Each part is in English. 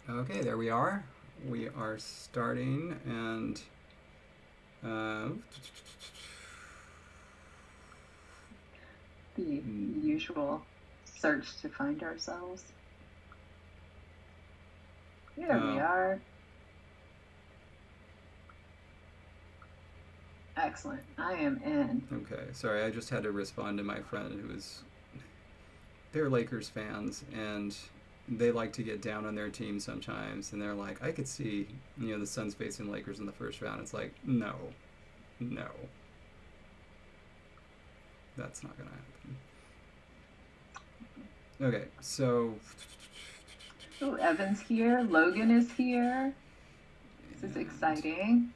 Okay, there we are. We are starting, and the usual search to find ourselves. Here we are. Excellent. I am in. Okay, sorry, I just had to respond to my friend who is. They're Lakers fans, and they like to get down on their team sometimes, and they're like, I could see, the Suns facing Lakers in the first round. It's like, no. That's not going to happen. Okay, so... Oh, Evan's here. Logan is here. This is exciting.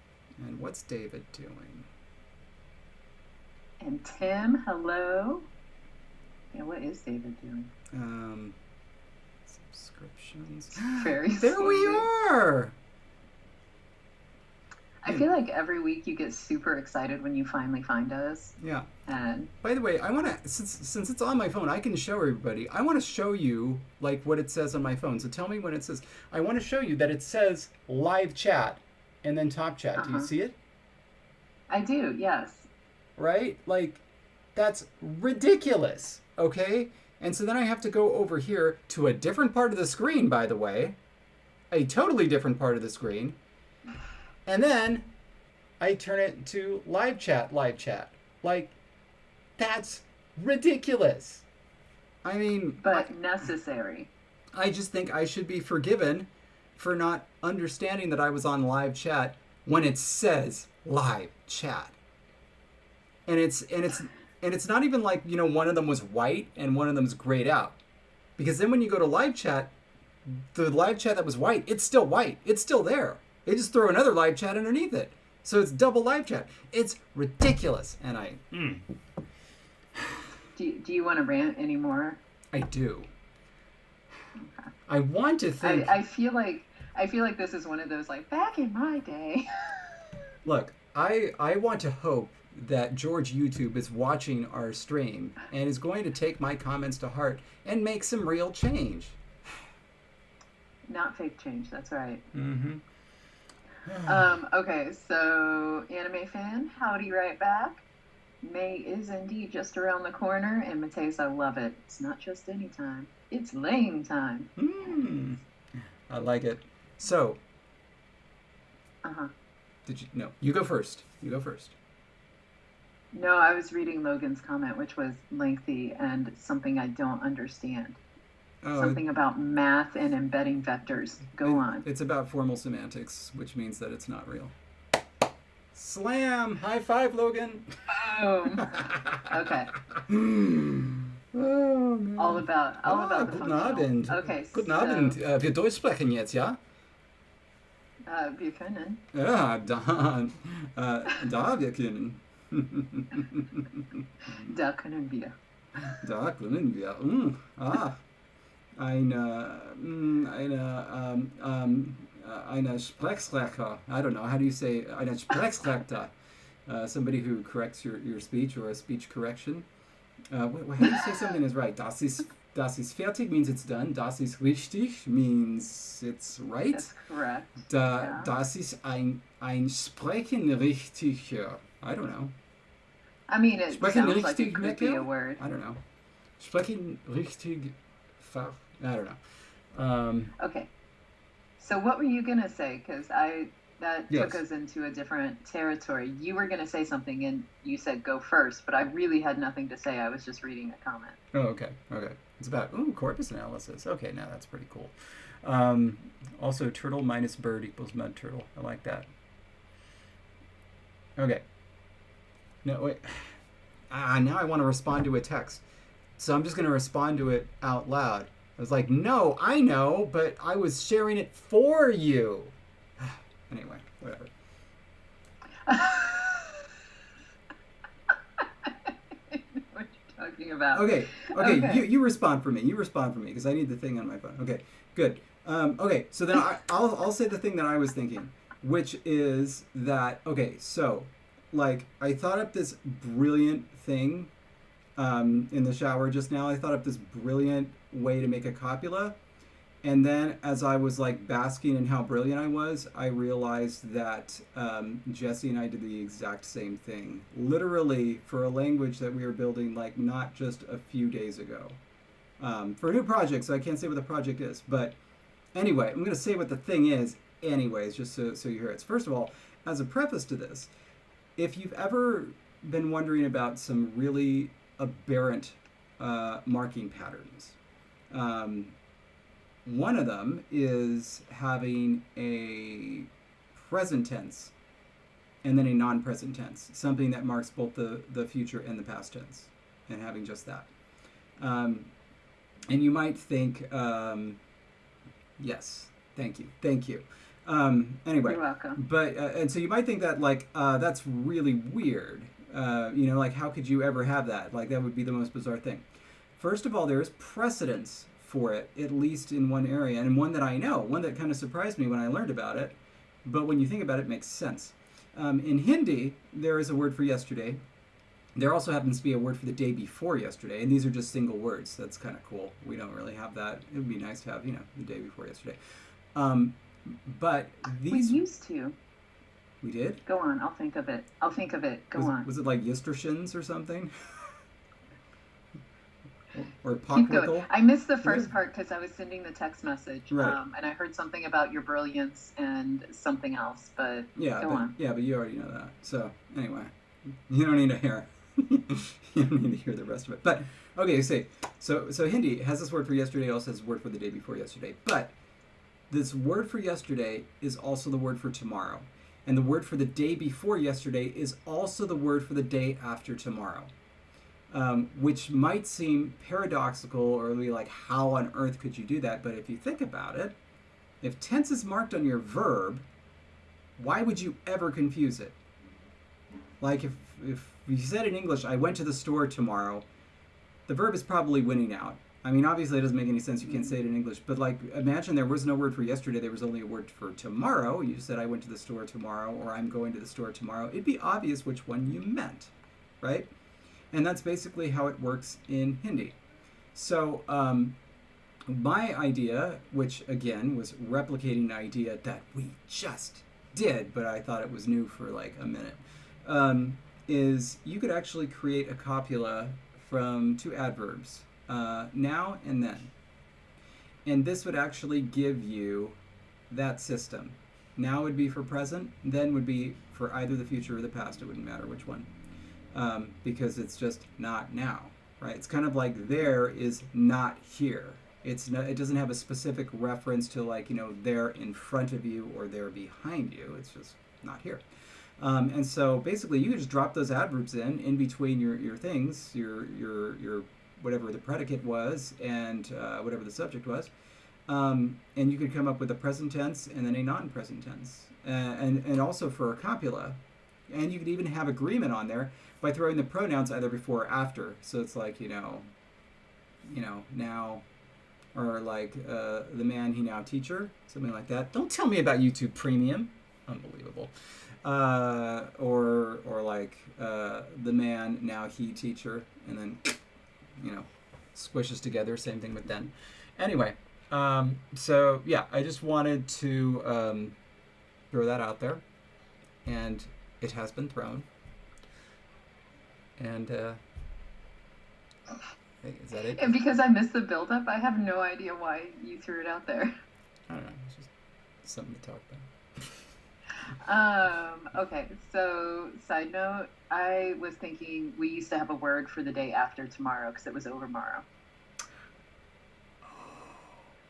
And what's David doing? And Tim, hello. Yeah, what is David doing? Subscriptions. Very there smooth. We are! I feel like every week you get super excited when you finally find us. Yeah. And by the way, I want to, since it's on my phone, I can show everybody. I want to show you like what it says on my phone. So tell me when it says. I want to show you that it says live chat and then top chat. Do you see it? I do. Yes. Right? Like, that's ridiculous. Okay? And so then I have to go over here to a different part of the screen, by the way. A totally different part of the screen. And then I turn it to live chat. Like, that's ridiculous. I mean... But necessary. I just think I should be forgiven for not understanding that I was on live chat when it says live chat. And it's not even like, one of them was white and one of them's grayed out. Because then when you go to live chat, the live chat that was white, it's still white. It's still there. They just throw another live chat underneath it. So it's double live chat. It's ridiculous. And I... Do you want to rant anymore? I do. Okay. I want to think... I feel like this is one of those, like, back in my day. Look, I want to hope that George YouTube is watching our stream and is going to take my comments to heart and make some real change. Not fake change, that's right. Mm-hmm. Okay, so anime fan, howdy right back. May is indeed just around the corner, and Mateus, I love it. It's not just any time, it's lame time. I like it. So. Did you? No, you go first. No, I was reading Logan's comment, which was lengthy and something I don't understand. Something about math and embedding vectors. Go on. It's about formal semantics, which means that it's not real. Slam! High five, Logan! Boom! Okay. Oh, man. All about the Guten Abend. Okay. Guten Abend. Wir Deutsch sprechen jetzt, ja? Wir können. Ja, da wir können. Da können wir. Da können wir. Eine Sprechsprecher. I don't know. How do you say eine Sprechsprecher? Somebody who corrects your speech or a speech correction. How do you say something is right? Das ist fertig means it's done. Das ist richtig means it's right. That's correct. Das ist ein Sprechen richtiger. I don't know. I mean, it Sprechen sounds like richtig it could be a word. I don't know. Sprechen richtig. I don't know. Okay. So what were you gonna say? Because that took us into a different territory. You were gonna say something, and you said go first, but I really had nothing to say. I was just reading a comment. Oh, okay. It's about corpus analysis. Okay, now that's pretty cool. Also, turtle minus bird equals mud turtle. I like that. Okay. No, wait. Now I want to respond to a text. So I'm just going to respond to it out loud. I was like, no, I know, but I was sharing it for you. Anyway, whatever. I know what you're talking about. Okay. You respond for me. Because I need the thing on my phone. Okay, good. Okay, so then I'll say the thing that I was thinking, which is that, okay, so, like, I thought up this brilliant thing in the shower just now. I thought up this brilliant way to make a copula, And then as I was like basking in how brilliant I was, I realized that Jesse and I did the exact same thing. Literally for a language that we were building like not just a few days ago. For a new project, so I can't say what the project is. But anyway, I'm going to say what the thing is anyways, just so you hear it. So first of all, as a preface to this, if you've ever been wondering about some really aberrant marking patterns, one of them is having a present tense and then a non-present tense, something that marks both the future and the past tense, and having just that. And you might think, yes, thank you. Anyway, you're welcome. But and so you might think that like that's really weird. Like how could you ever have that? Like that would be the most bizarre thing. First of all, there is precedence for it, at least in one area, and one that I know, one that kind of surprised me when I learned about it. But when you think about it, it makes sense. In Hindi, there is a word for yesterday. There also happens to be a word for the day before yesterday, and these are just single words. That's kind of cool. We don't really have that. It would be nice to have, the day before yesterday. But these... We used to. We did? Go on. I'll think of it. Go on. Was it like Yestershins or something? Or Keep going. I missed the first part because I was sending the text message, right. And I heard something about your brilliance and something else, but go on. Yeah, but you already know that. So anyway, you don't need to hear you don't need to hear the rest of it. But okay, so Hindi has this word for yesterday, also has a word for the day before yesterday. But this word for yesterday is also the word for tomorrow. And the word for the day before yesterday is also the word for the day after tomorrow. Which might seem paradoxical or be like, how on earth could you do that? But if you think about it, if tense is marked on your verb, why would you ever confuse it? Like if you said in English, I went to the store tomorrow, the verb is probably winning out. I mean, obviously it doesn't make any sense. You can't say it in English. But like, imagine there was no word for yesterday. There was only a word for tomorrow. You just said, I went to the store tomorrow, or I'm going to the store tomorrow. It'd be obvious which one you meant, right? And that's basically how it works in Hindi. So my idea, which again was replicating an idea that we just did, but I thought it was new for like a minute, is you could actually create a copula from two adverbs, now and then. And this would actually give you that system. Now would be for present, then would be for either the future or the past. It wouldn't matter which one. Because it's just not now, right? It's kind of like there is not here. It doesn't have a specific reference to like, there in front of you or there behind you. It's just not here. And so basically you can just drop those adverbs in between your things, your whatever the predicate was and whatever the subject was. And you could come up with a present tense and then a non-present tense. And also for a copula. And you could even have agreement on there by throwing the pronouns either before or after. So it's like, now, or like the man, he, now, teacher, something like that. Don't tell me about YouTube Premium. Unbelievable. Or like the man, now, he, teacher, and then, squishes together. Same thing with then. Anyway, so yeah, I just wanted to throw that out there. And it has been thrown. And is that it? And because I missed the build-up, I have no idea why you threw it out there. I don't know. It's just something to talk about. Okay, so side note, I was thinking we used to have a word for the day after tomorrow because it was Overmorrow.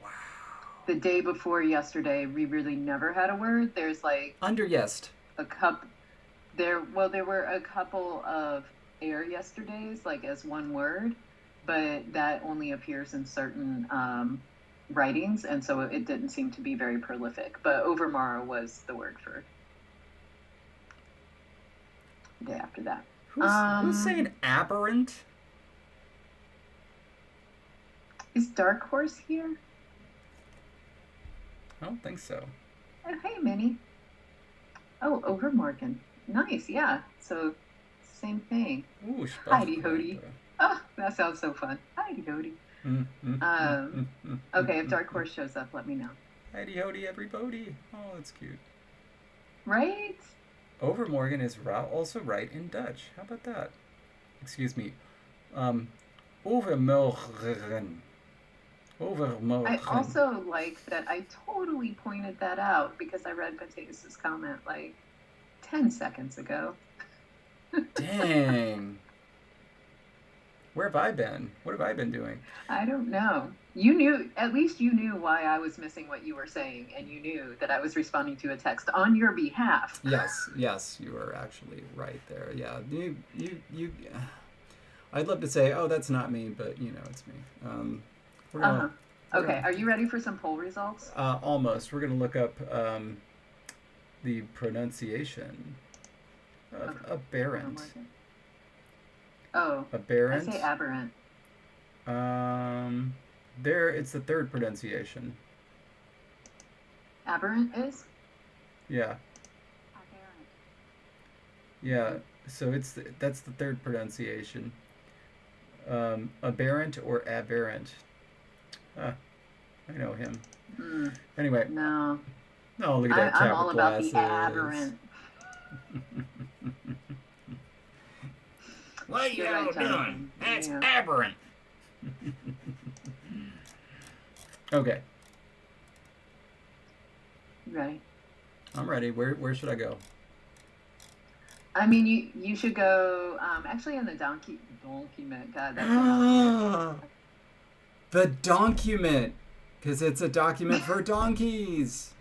Wow. The day before yesterday, we really never had a word. There's like... Under yest. There were a couple of air yesterdays, like as one word, but that only appears in certain writings, and so it didn't seem to be very prolific. But Overmorrow was the word for the day after that. Who's saying aberrant? Is Dark Horse here? I don't think so. Oh, hey, Minnie. Oh, Overmorgan. Nice, yeah. So, same thing. Ooh, Heidi Hody. Oh, that sounds so fun. Heidi Hody. Okay, if Dark Horse shows up, let me know. Heidi hody everybody. Oh, that's cute. Right? Overmorgen is also right in Dutch. How about that? Excuse me. Overmorgen. I Overmorgen. also like that I totally pointed that out because I read Mateus's comment like 10 seconds ago. Dang. Where have I been? What have I been doing? I don't know. You knew, at least you knew why I was missing what you were saying, and you knew that I was responding to a text on your behalf. Yes, you are actually right there. Yeah, you. I'd love to say, oh, that's not me, but it's me. Okay, are you ready for some poll results? Almost. We're gonna look up the pronunciation of aberrant. Oh, aberrant. I say aberrant. There, it's the third pronunciation. Aberrant is? Yeah. Aberrant. Yeah. So that's the third pronunciation. Aberrant or aberrant. I know him. Anyway. No. No, look at that cat I'm all with about glasses. the aberrant. What are you all doing? That's aberrant. Okay. You ready? I'm ready. Where should I go? I mean, you should go actually in the document. God, that's the document, because it's a document for donkeys.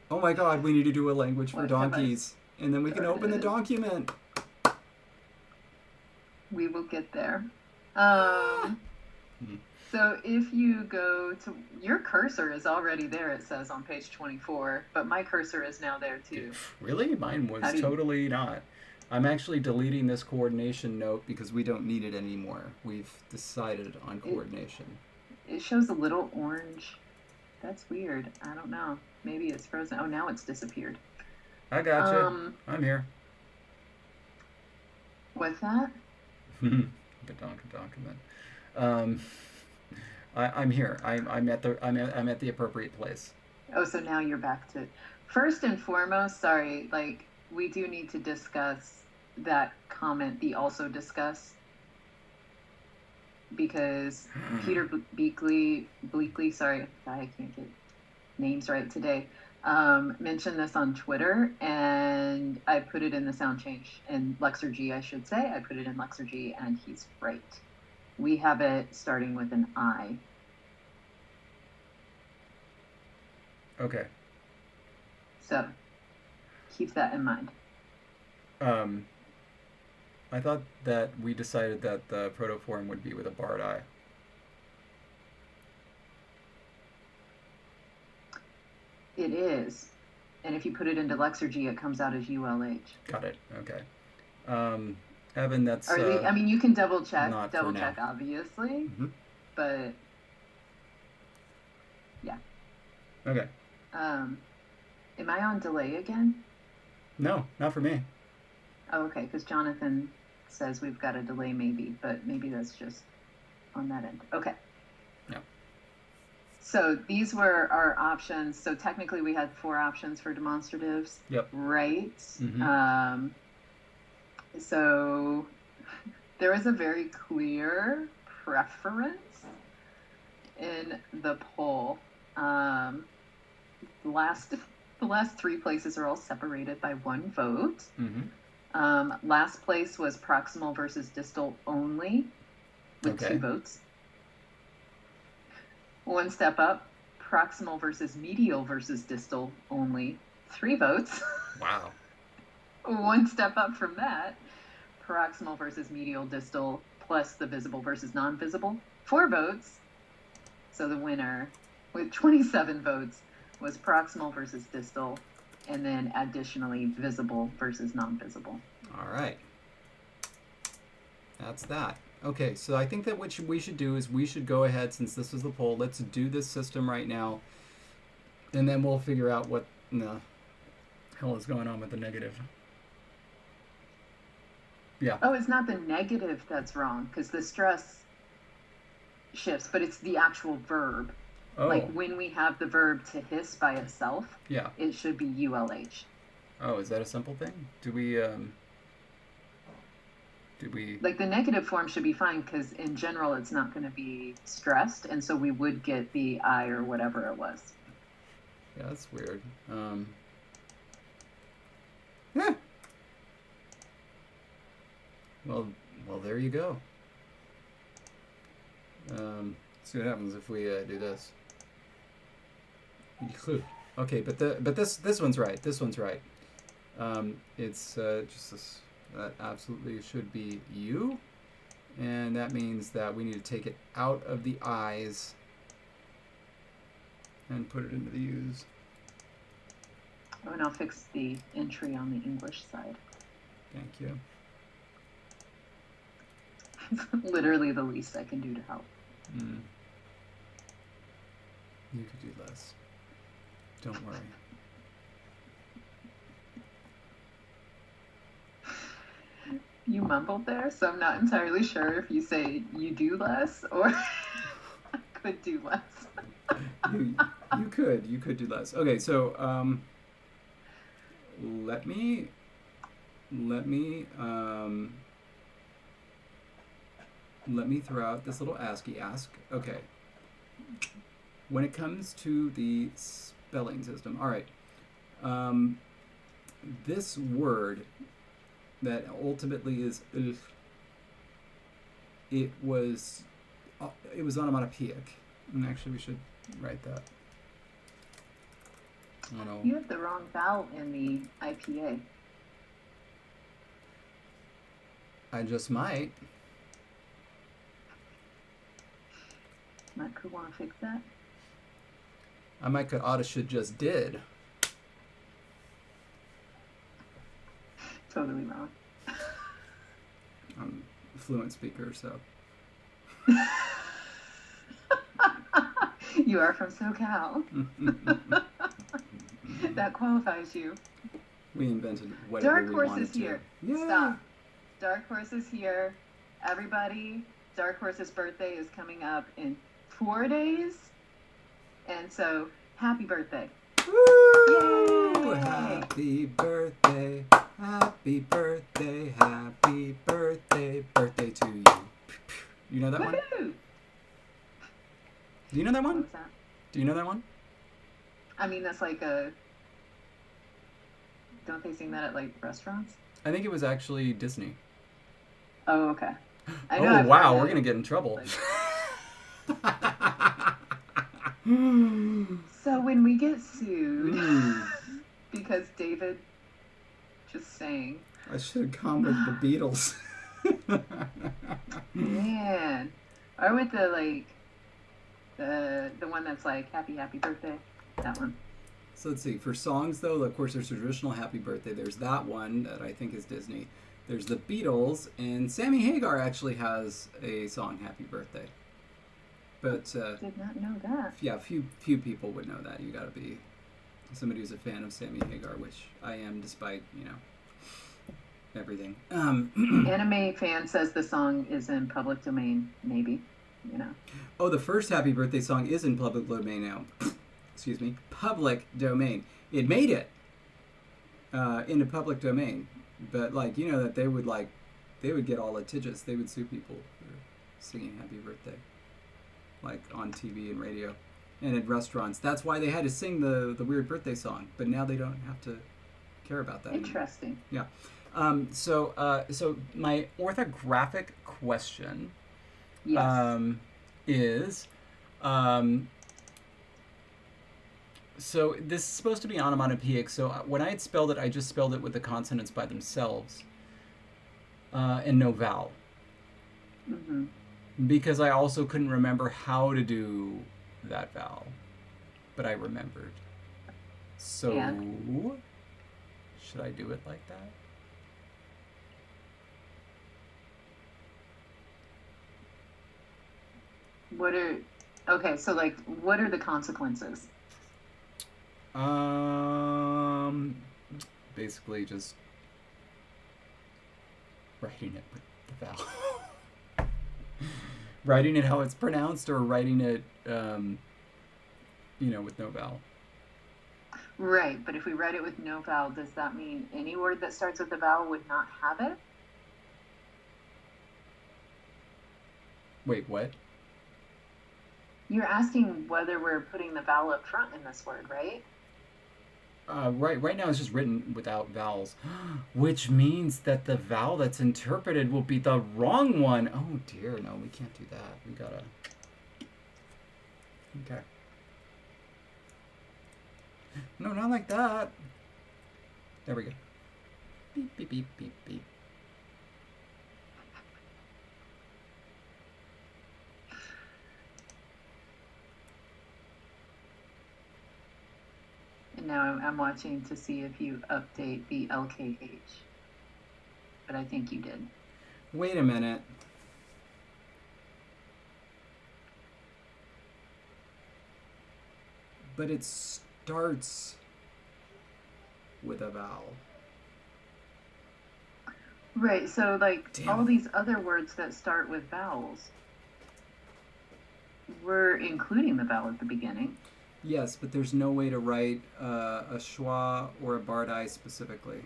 Oh my God, we need to do a language for donkeys, and then we can open the document. We will get there. So if you go to your cursor is already there, it says on page 24, but my cursor is now there too. Really? Mine was totally not. I'm actually deleting this coordination note because we don't need it anymore. We've decided on coordination. It shows a little orange. That's weird. I don't know. Maybe it's frozen. Oh, now it's disappeared. I gotcha. I'm here. What's that? The document. I'm here. I'm at the appropriate place. Oh, so now you're back to. First and foremost, sorry. Like we do need to discuss that comment. The also discuss because Peter Bleakley. Sorry, I can't get names right today. Mentioned this on Twitter, and I put it in the sound change in Lexergy, I should say. I put it in Lexergy, and he's right. We have it starting with an I. Okay. So, keep that in mind. I thought that we decided that the protoform would be with a barred I. It is. And if you put it into Lexergy, it comes out as ULH. Got it. Okay. Evan, that's... I mean, you can double check, obviously. Mm-hmm. But, yeah. Okay. Am I on delay again? No, not for me. Oh, okay, because Jonathan says we've got a delay maybe, but maybe that's just on that end. Okay. No. So these were our options. So technically we had 4 options for demonstratives. Yep. Right? Mm-hmm. So there was a very clear preference in the poll. The last 3 places are all separated by 1 vote. Mm-hmm. Last place was proximal versus distal only with 2 votes. 1 step up, proximal versus medial versus distal only 3 votes. Wow. 1 step up from that, proximal versus medial distal plus the visible versus non-visible 4 votes. So the winner with 27 votes was proximal versus distal, and then additionally visible versus non-visible. All right. That's that. Okay, so I think that what we should do is we should go ahead, since this was the poll, let's do this system right now, and then we'll figure out what the hell is going on with the negative. Yeah. Oh, it's not the negative that's wrong, because the stress shifts, but it's the actual verb. Oh. Like when we have the verb to hiss by itself, Yeah. it should be ULH. Oh, is that a simple thing? Do we like the negative form should be fine, because in general it's not going to be stressed, and so we would get the I or whatever it was. Yeah, that's weird. Yeah. Well, there you go. See what happens if we do this. Okay, but this one's right. This one's right. It's just this. That absolutely should be U, and that means that we need to take it out of the I's and put it into the U's. Oh, and I'll fix the entry on the English side. Thank you. It's literally the least I can do to help. You could do less. Don't worry. You mumbled there, so I'm not entirely sure if you say you do less or I could do less. you could do less. Okay, so let me throw out this little ASCII ask. Okay. When it comes to the spelling system, all right. This word that ultimately is it was onomatopoeic. And actually we should write that. Oh, no. You have the wrong vowel in the IPA. I just might. Might could want to fix that. I might could oughta should just did. Totally wrong. I'm a fluent speaker, so. You are from SoCal. That qualifies you. We invented whatever Dark we Horse wanted is here. to. Yeah. Stop. Dark Horse is here. Everybody, Dark Horse's birthday is coming up in 4 days. And so, happy birthday. Woo! Yay! Happy birthday. Happy birthday. Happy birthday. Birthday to you. You know that one? Woohoo! Do you know that What one? was that? Do you know that one? I mean, that's like a... Don't they sing that at, like, restaurants? I think it was actually Disney. Oh, okay. I know Oh, I've wow. heard We're it. going to get in trouble. So when we get sued because David just sang, I should have gone with the Beatles. man, or with the like the one that's like happy birthday, that one. So let's see. For songs, though, of course, there's traditional Happy Birthday. There's that one that I think is Disney. There's the Beatles, and Sammy Hagar actually has a song, Happy Birthday. But Did not know that. yeah, few people would know that. You got to be somebody who's a fan of Sammy Hagar, which I am, despite everything. Anime fan says the song is in public domain. Maybe, Oh, the first Happy Birthday song is in public domain now. Excuse me, public domain. It made it into public domain, but that they would get all litigious. They would sue people for singing Happy Birthday, like on TV and radio, and at restaurants. That's why they had to sing the weird birthday song. But now they don't have to care about that. Interesting. Anymore. Yeah. So my orthographic question Yes. is. So this is supposed to be onomatopoeic. So when I had spelled it, I just spelled it with the consonants by themselves, and no vowel. Mm-hmm. Because I also couldn't remember how to do that vowel, but I remembered. So Yeah. should I do it like that? So like, what are the consequences? Basically just Writing it with the vowel. Writing it how it's pronounced, or writing it, with no vowel. Right, but if we write it with no vowel, does that mean any word that starts with a vowel would not have it? Wait, what? You're asking whether we're putting the vowel up front in this word, right? Right now it's just written without vowels, which means that the vowel that's interpreted will be the wrong one. Oh dear, no, we can't do that. We gotta... Okay. No, not like that. There we go. Beep, beep, beep, beep, beep. And now I'm watching to see if you update the LKH. But I think you did. Wait a minute. But it starts with a vowel. Right, so like Damn. all these other words that start with vowels, we're including the vowel at the beginning. Yes, but there's no way to write a schwa or a bardai specifically.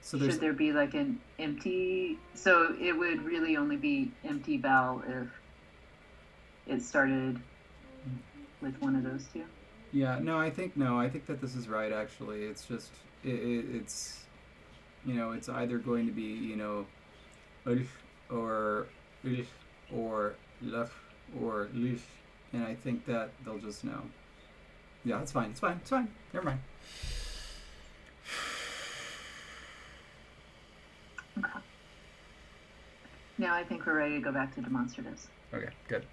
So Should there be like an empty? So it would really only be empty vowel if it started with one of those two? Yeah, I think that this is right, actually. It's just, it's, it's either going to be, or lach or lish, and I think that they'll just know. Yeah, it's fine. Never mind. Okay. Now I think we're ready to go back to demonstratives. Okay, good.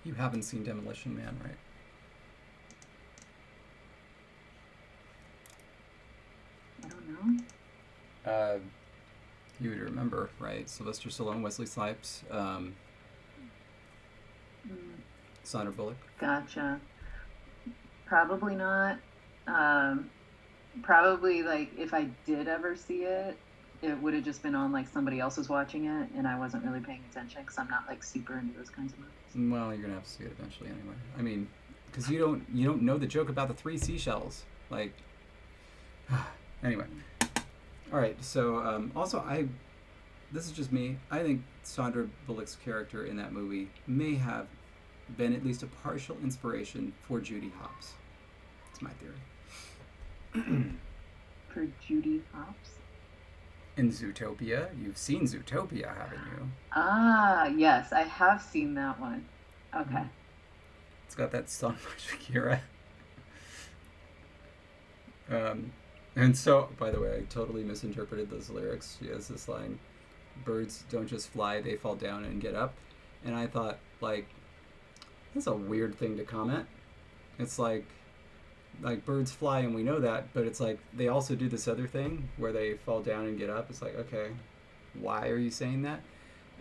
You haven't seen Demolition Man, right? I don't know. You would remember, right? Sylvester Stallone, Wesley Snipes, Sandra Bullock. Gotcha. Probably not. Probably like if I did ever see it, it would have just been on like somebody else was watching it and I wasn't really paying attention because I'm not like super into those kinds of movies. Well, you're gonna have to see it eventually anyway. I mean, because you don't know the joke about the 3 seashells. Like, anyway. All right. So also this is just me. I think Sandra Bullock's character in that movie may have been at least a partial inspiration for Judy Hopps. That's my theory. For Judy Hopps? In Zootopia. You've seen Zootopia, haven't you? Ah, yes, I have seen that one. Okay. It's got that song by Shakira. And so, by the way, I totally misinterpreted those lyrics. She has this line, birds don't just fly, they fall down and get up. And I thought, like, that's a weird thing to comment. It's like birds fly and we know that, but it's like they also do this other thing where they fall down and get up. It's like, okay, why are you saying that?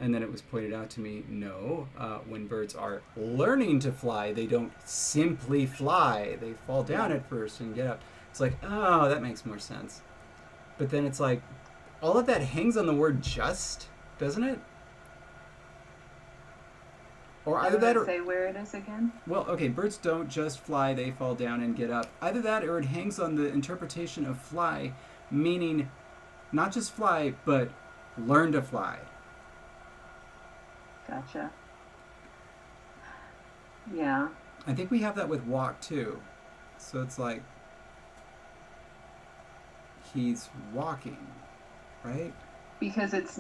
And then it was pointed out to me, no, when birds are learning to fly, they don't simply fly. They fall down at first and get up. It's like, oh, that makes more sense. But then it's like, all of that hangs on the word just, doesn't it? Or either that or... Say where it is again? Well, okay, birds don't just fly, they fall down and get up. Either that or it hangs on the interpretation of fly, meaning not just fly, but learn to fly. Gotcha. Yeah. I think we have that with walk, too. So it's like, he's walking, right? Because it's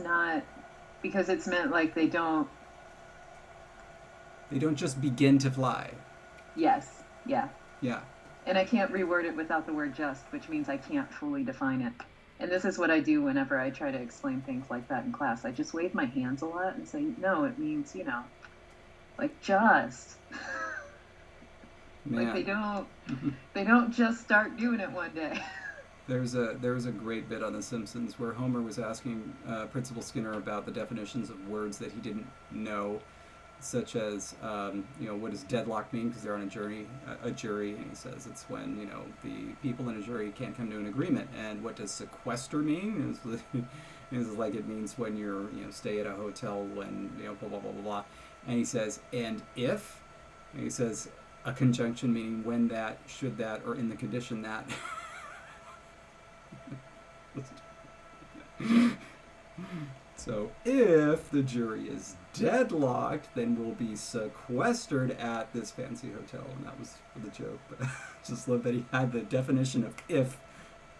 meant like they don't... They don't just begin to fly. Yes, yeah. Yeah. And I can't reword it without the word just, which means I can't fully define it. And this is what I do whenever I try to explain things like that in class. I just wave my hands a lot and say, no, it means, like just. Man. Like they don't just start doing it one day. There was a great bit on The Simpsons where Homer was asking Principal Skinner about the definitions of words that he didn't know. such as, what does deadlock mean? Because they're on a jury, and he says it's when, the people in a jury can't come to an agreement. And what does sequester mean? It's like it means when you're, stay at a hotel when, blah, blah, blah, blah, blah. And he says, and if, and he says, a conjunction meaning when that, should that, or in the condition that. So if the jury is deadlocked, then we'll be sequestered at this fancy hotel. And that was for the joke, but just love that he had the definition of if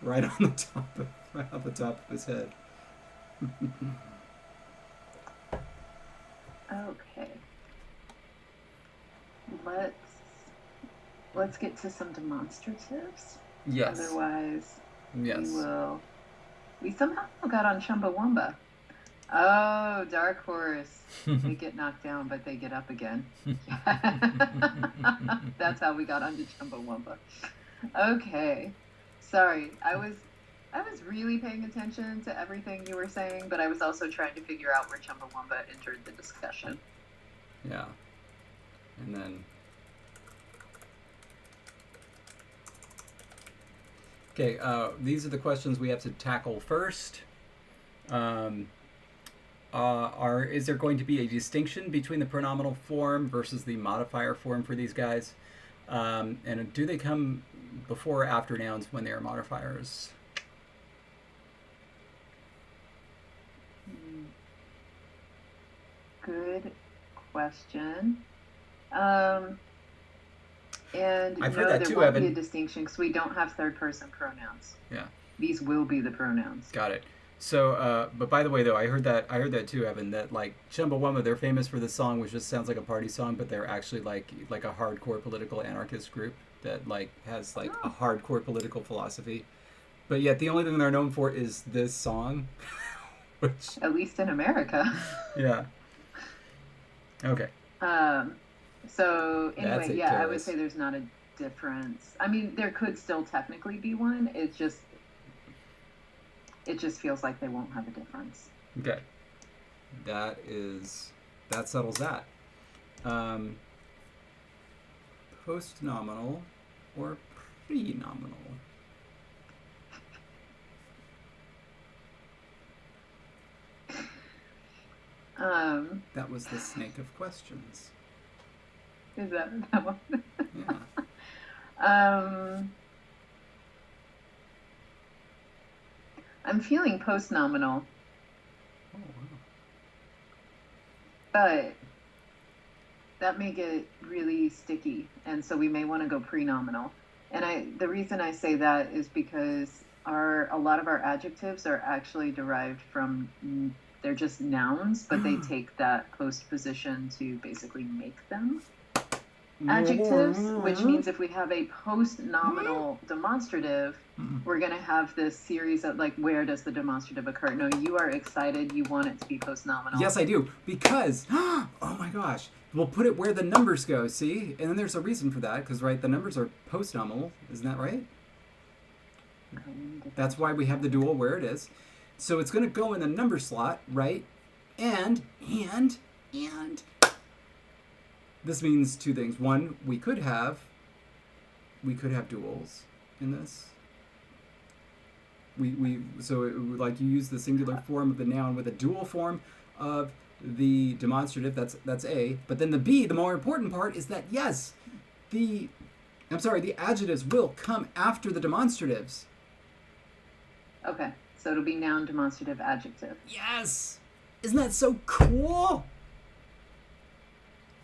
right on the top of his head. Okay. Let's get to some demonstratives. Yes. Otherwise, yes. we somehow got on Chumbawamba. Oh, Dark Horse. They get knocked down, but they get up again. That's how we got onto Chumbawamba. Okay. Sorry, I was really paying attention to everything you were saying, but I was also trying to figure out where Chumbawamba entered the discussion. Yeah. And then... Okay, these are the questions we have to tackle first. Is there going to be a distinction between the pronominal form versus the modifier form for these guys? And do they come before or after nouns when they are modifiers? Good question. And I've heard that there too, won't Evan. be a distinction because we don't have third-person pronouns. Yeah. These will be the pronouns. Got it. So, but by the way, though, I heard that too, Evan. That like Chumbawamba, they're famous for this song, which just sounds like a party song, but they're actually like a hardcore political anarchist group that like has like a hardcore political philosophy. But yet, the only thing they're known for is this song, which at least in America. Yeah. Okay. So anyway, yeah, I would Paris. say there's not a difference. I mean, there could still technically be one. It just feels like they won't have a difference. Okay. That settles that. Post-nominal or pre-nominal? That was the snake of questions. Is that one? Yeah. I'm feeling post-nominal. Oh, wow. But that may get really sticky, and so we may want to go pre-nominal. And the reason I say that is because a lot of our adjectives are actually derived from, they're just nouns, but they take that post position to basically make them adjectives, which means if we have a post-nominal demonstrative, we're going to have this series of like, where does the demonstrative occur? No, you are excited. You want it to be post-nominal. Yes, I do. Because, oh my gosh, we'll put it where the numbers go, see? And then there's a reason for that, because, right, the numbers are post-nominal. Isn't that right? That's why we have the dual where it is. So it's going to go in the number slot, right? And this means two things. One, we could have duals in this. Like you use the singular form of the noun with a dual form of the demonstrative. That's A. But then the B, the more important part, is that yes, the adjectives will come after the demonstratives. Okay, so it'll be noun, demonstrative, adjective. Yes, isn't that so cool?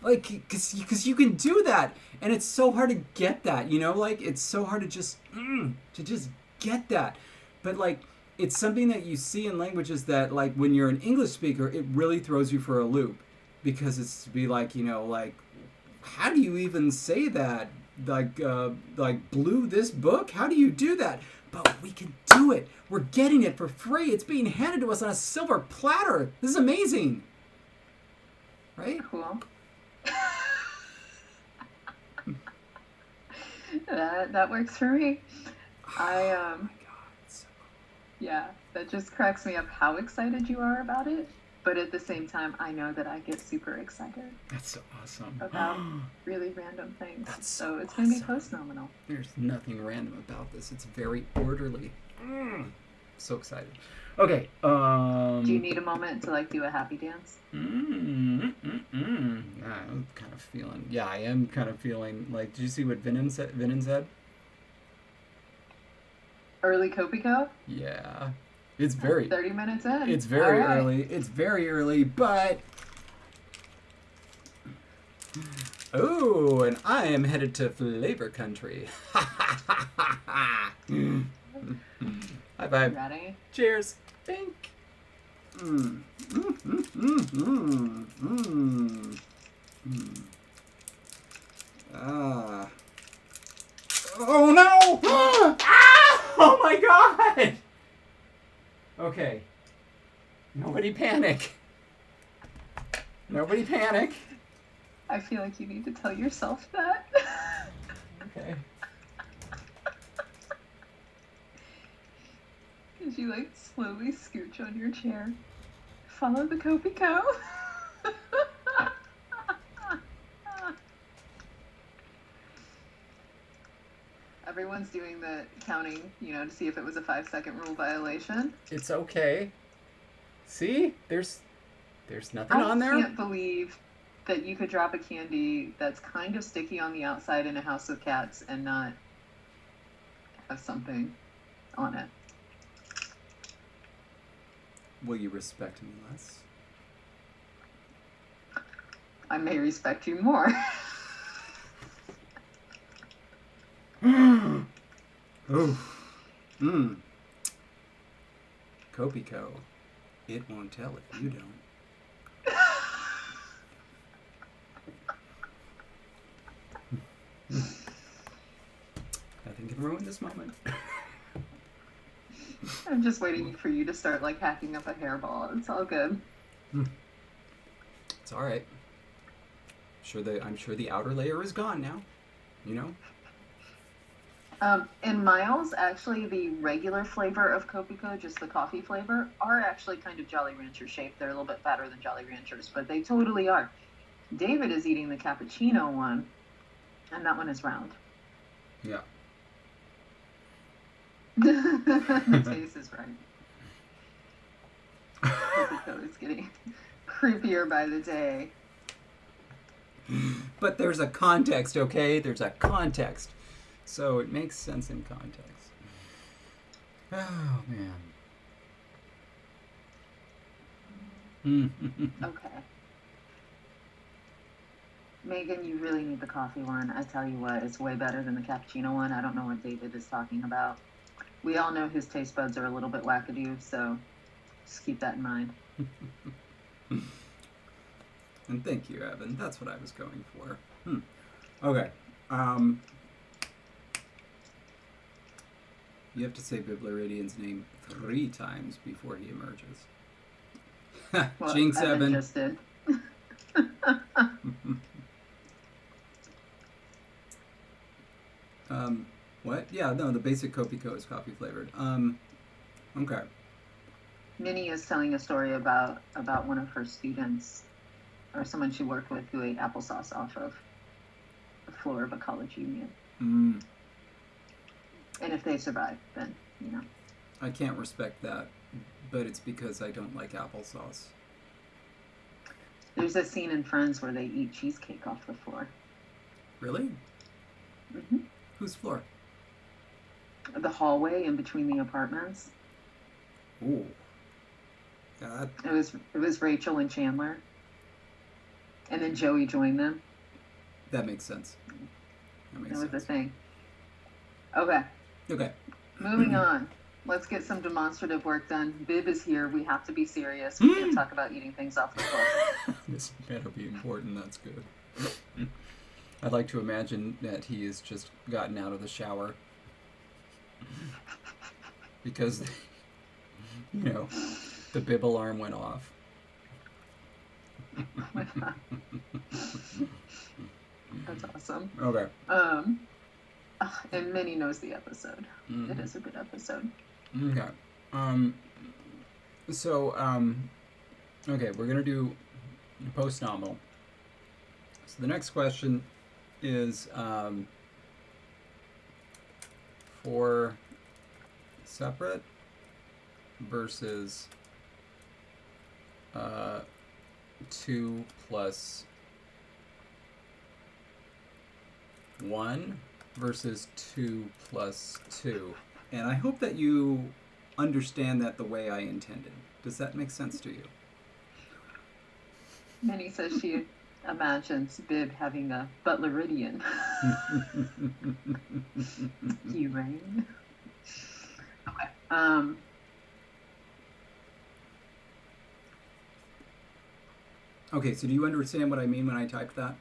Like, because you can do that, and it's so hard to get that, like, it's so hard to just get that. But, like, it's something that you see in languages that, like, when you're an English speaker, it really throws you for a loop. Because it's to be like, like, how do you even say that? Like, blew this book? How do you do that? But we can do it. We're getting it for free. It's being handed to us on a silver platter. This is amazing. Right? Cool. That works for me. Oh my God, it's so cool. Yeah, that just cracks me up how excited you are about it. But at the same time, I know that I get super excited. That's so awesome. About really random things. That's so it's awesome. going to be post-nominal. There's nothing random about this. It's very orderly. So excited. Okay. Do you need a moment to like do a happy dance? I'm kind of feeling. Yeah, I am kind of feeling like. Did you see what Venom said? Early Copico? Yeah. It's very 30 minutes in. It's very right. early. It's very early, but oh, and I am headed to flavor country. High five. Ready? Cheers. Think. Ah. Oh no! Ah! Oh my god! Okay. Nobody panic. Nobody panic. I feel like you need to tell yourself that. Okay. As you like slowly scooch on your chair. Follow the Copico. Everyone's doing the counting, to see if it was a 5-second rule violation. It's okay. See? There's nothing on there. I can't believe that you could drop a candy that's kind of sticky on the outside in a house with cats and not have something on it. Will you respect me less? I may respect you more. Ooh. Copico. It won't tell if you don't. Nothing can ruin this moment. I'm just waiting for you to start like hacking up a hairball. It's all good. It's all right. I'm sure the outer layer is gone now. In Miles, actually, the regular flavor of Copico, just the coffee flavor, are actually kind of Jolly Rancher shaped. They're a little bit fatter than Jolly Ranchers, but they totally are. David is eating the cappuccino one, and that one is round. Yeah. The taste is right. Copico is getting creepier by the day. But there's a context, okay? There's a context. So it makes sense in context. Oh, man. Okay. Megan, you really need the coffee one. I tell you what, it's way better than the cappuccino one. I don't know what David is talking about. We all know his taste buds are a little bit wackadoo, so just keep that in mind. And thank you, Evan. That's what I was going for. Okay. You have to say Biblaridian's name 3 times before he emerges. Well, Jinx, Evan. Just did. What? Yeah, no, the basic Copico is coffee flavored. Okay. Minnie is telling a story about one of her students, or someone she worked with, who ate applesauce off of the floor of a college union. And if they survive, then, I can't respect that, but it's because I don't like applesauce. There's a scene in Friends where they eat cheesecake off the floor. Really? Mm-hmm. Whose floor? The hallway in between the apartments. Ooh. Yeah, It was Rachel and Chandler. And then Joey joined them. that makes sense. That was the thing. Okay. Okay. Moving on. Let's get some demonstrative work done. Bib is here. We have to be serious. We can't talk about eating things off the floor. This better be important. That's good. I'd like to imagine that he has just gotten out of the shower. Because, the bib alarm went off. That's awesome. Okay. And Minnie knows the episode. It is a good episode. Okay. So, Okay, we're going to do post-nominal. So the next question is for separate versus 2 plus 1 versus 2 plus 2. And I hope that you understand that the way I intended. Does that make sense to you? Minnie says she imagines Bib having a Butleridian. You rain. Okay. Okay, so do you understand what I mean when I typed that?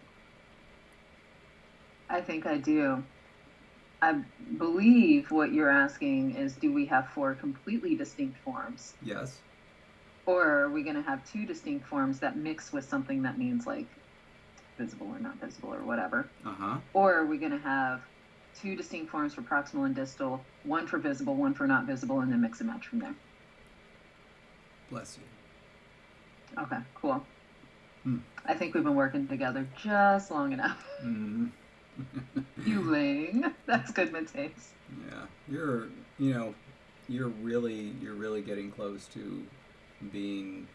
I think I do. I believe what you're asking is, do we have 4 completely distinct forms? Yes. Or are we going to have 2 distinct forms that mix with something that means like visible or not visible or whatever? Uh-huh. Or are we going to have 2 distinct forms for proximal and distal, 1 for visible, 1 for not visible, and then mix and match from there? Bless you. Okay, cool. I think we've been working together just long enough. You Ling. That's good mid-taste. Yeah. You're really getting close to being,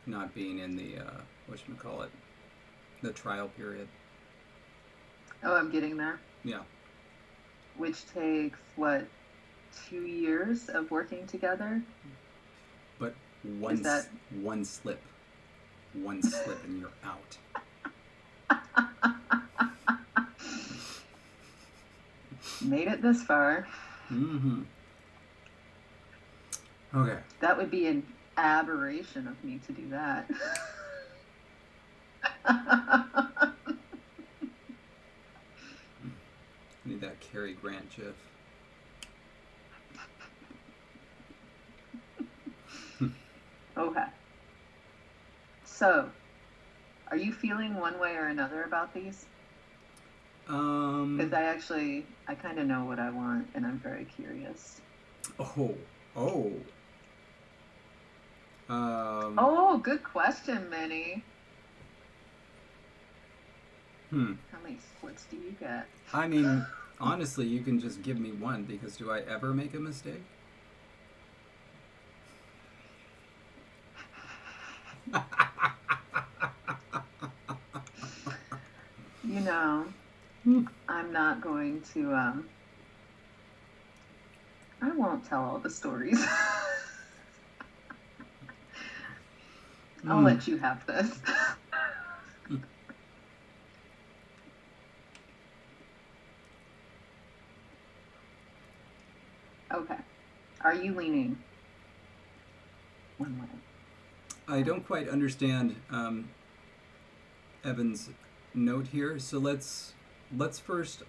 not being in the whatchamacallit, the trial period. Oh, I'm getting there. Yeah. Which takes, 2 years of working together? But one slip. One slip and you're out. Made it this far. Mm-hmm. Okay. That would be an aberration of me to do that. Need that Cary Grant gif. Okay. So, are you feeling one way or another about these? Because I kind of know what I want, and I'm very curious. Good question, Minnie. How many splits do you get? I mean, honestly, you can just give me one, because do I ever make a mistake? I'm not going to, I won't tell all the stories. I'll let you have this. Okay. Are you leaning one way? I don't quite understand Evan's note here, so let's first.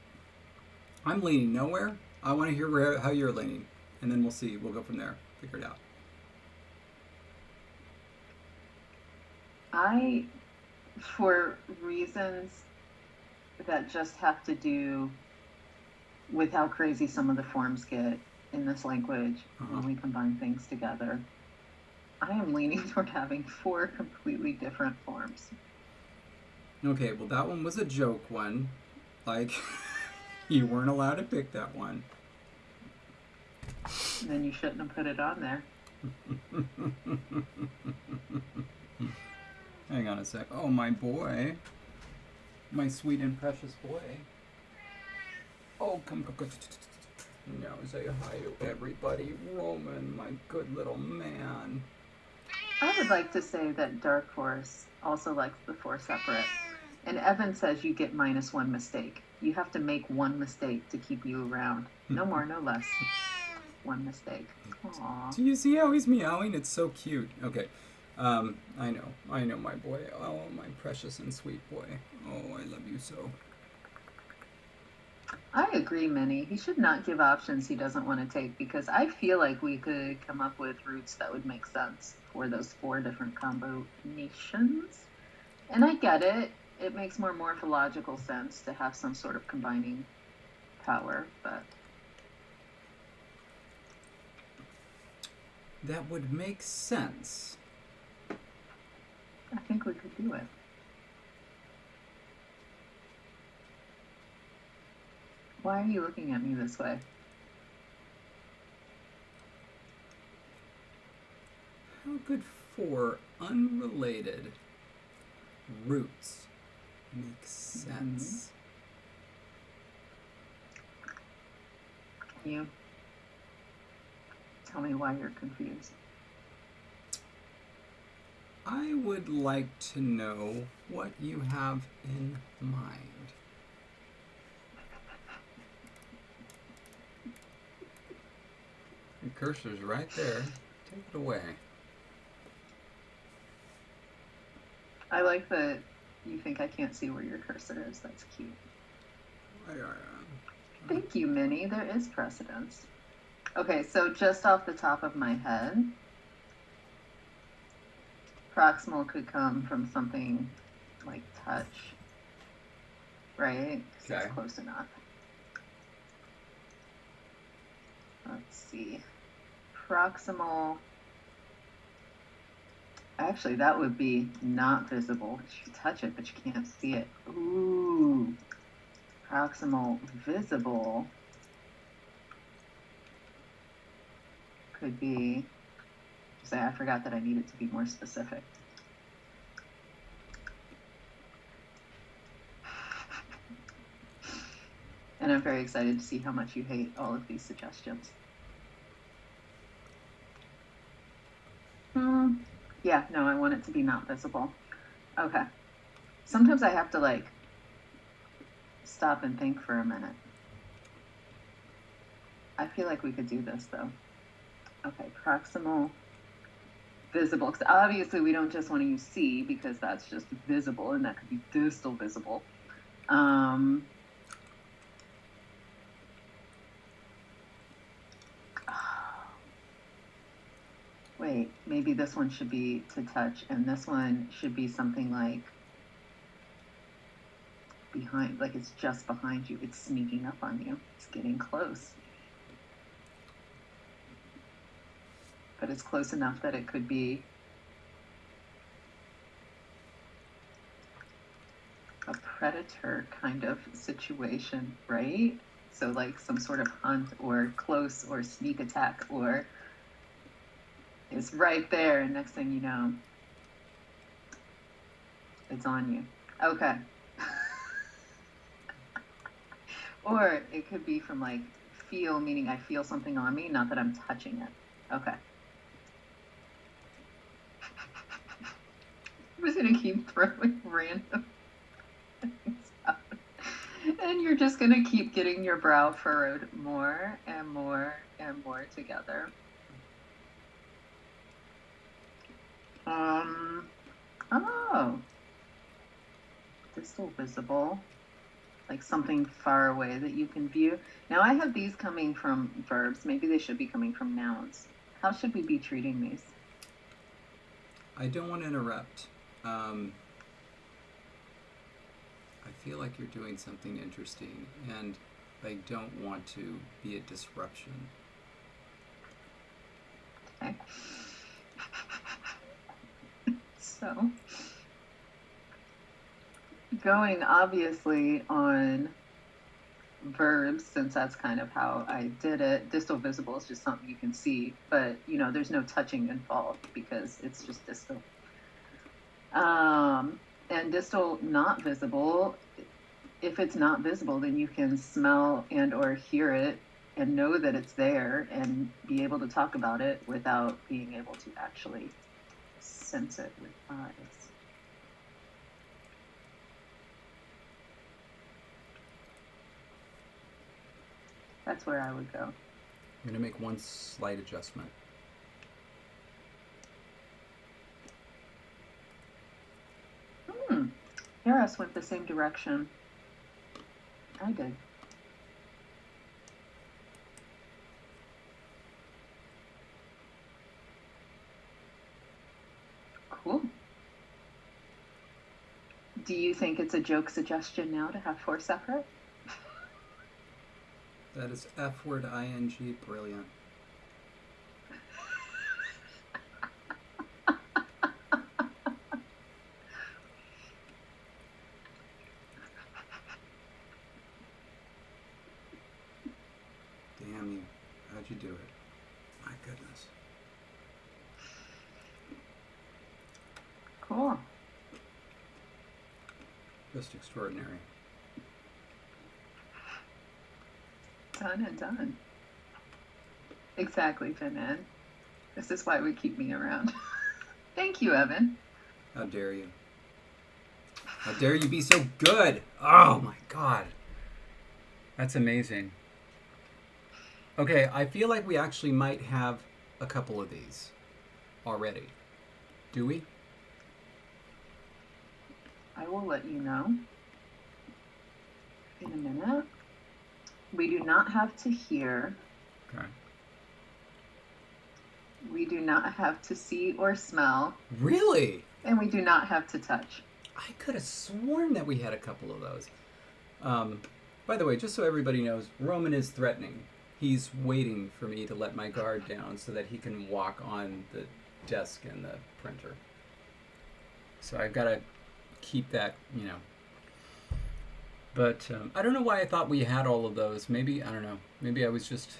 I'm leaning nowhere. I want to hear how you're leaning, and then we'll see. We'll go from there. Figure it out. For reasons that just have to do with how crazy some of the forms get in this language when we combine things together, I am leaning toward having 4 completely different forms. Okay, well, that one was a joke one. Like, you weren't allowed to pick that one. Then you shouldn't have put it on there. Hang on a sec. Oh, my boy. My sweet and precious boy. Oh, come. Now say hi to everybody. Roman, my good little man. I would like to say that Dark Horse also likes the 4 separate. And Evan says you get -1 mistake. You have to make 1 mistake to keep you around. No more, no less. 1 mistake. Aww. Do you see how he's meowing? It's so cute. Okay. I know, my boy. Oh, my precious and sweet boy. Oh, I love you so. I agree, Minnie. He should not give options he doesn't want to take, because I feel like we could come up with roots that would make sense for those 4 different combinations. And I get it. It makes more morphological sense to have some sort of combining power, but... That would make sense. I think we could do it. Why are you looking at me this way? How good for unrelated roots makes sense. Can you tell me why you're confused? I would like to know what you have in mind. Your cursor's right there. Take it away. I like that you think I can't see where your cursor is. That's cute. Thank you, Minnie. There is precedence. Okay, so just off the top of my head, proximal could come from something like touch, right? So Okay. it's close enough. Let's see. Proximal. Actually, that would be not visible. You touch it, but you can't see it. Ooh. Proximal visible could be, say, I forgot that I needed to be more specific. And I'm very excited to see how much you hate all of these suggestions. Yeah, no, I want it to be not visible. Okay. Sometimes I have to like stop and think for a minute. I feel like we could do this though. Okay, proximal visible. Because obviously we don't just want to use C because that's just visible, and that could be distal visible. Wait, maybe this one should be to touch, and this one should be something like behind, like it's just behind you. It's sneaking up on you. It's getting close. But it's close enough that it could be a predator kind of situation, right? So like some sort of hunt or close or sneak attack, or it's right there, and next thing you know, it's on you. Okay. Or it could be from like feel, meaning I feel something on me, not that I'm touching it. Okay. I'm just gonna keep throwing random things out. And you're just gonna keep getting your brow furrowed more and more and more together. Oh. Distal visible. Like something far away that you can view. Now I have these coming from verbs. Maybe they should be coming from nouns. How should we be treating these? I don't want to interrupt. I feel like you're doing something interesting, and I don't want to be a disruption. Okay. So, going obviously on verbs, since that's kind of how I did it. Distal visible is just something you can see, but you know, there's no touching involved because it's just distal. And distal not visible, if it's not visible, then you can smell and or hear it and know that it's there and be able to talk about it without being able to actually sense it with eyes. That's where I would go. I'm going to make one slight adjustment. Harris went the same direction I did. Cool. Do you think it's a joke suggestion now to have 4 separate? That is F word ing, brilliant. you do it? My goodness. Cool. Just extraordinary. Done and done. Exactly, Finan. This is why we keep me around. Thank you, Evan. How dare you? How dare you be so good? Oh my god. That's amazing. Okay, I feel like we actually might have a couple of these already. Do we? I will let you know in a minute. We do not have to hear. Okay. We do not have to see or smell. Really? And we do not have to touch. I could have sworn that we had a couple of those. By the way, just so everybody knows, Roman is threatening. He's waiting for me to let my guard down so that he can walk on the desk and the printer. So I've got to keep that, you know. But I don't know why I thought we had all of those. Maybe, I don't know. Maybe I was just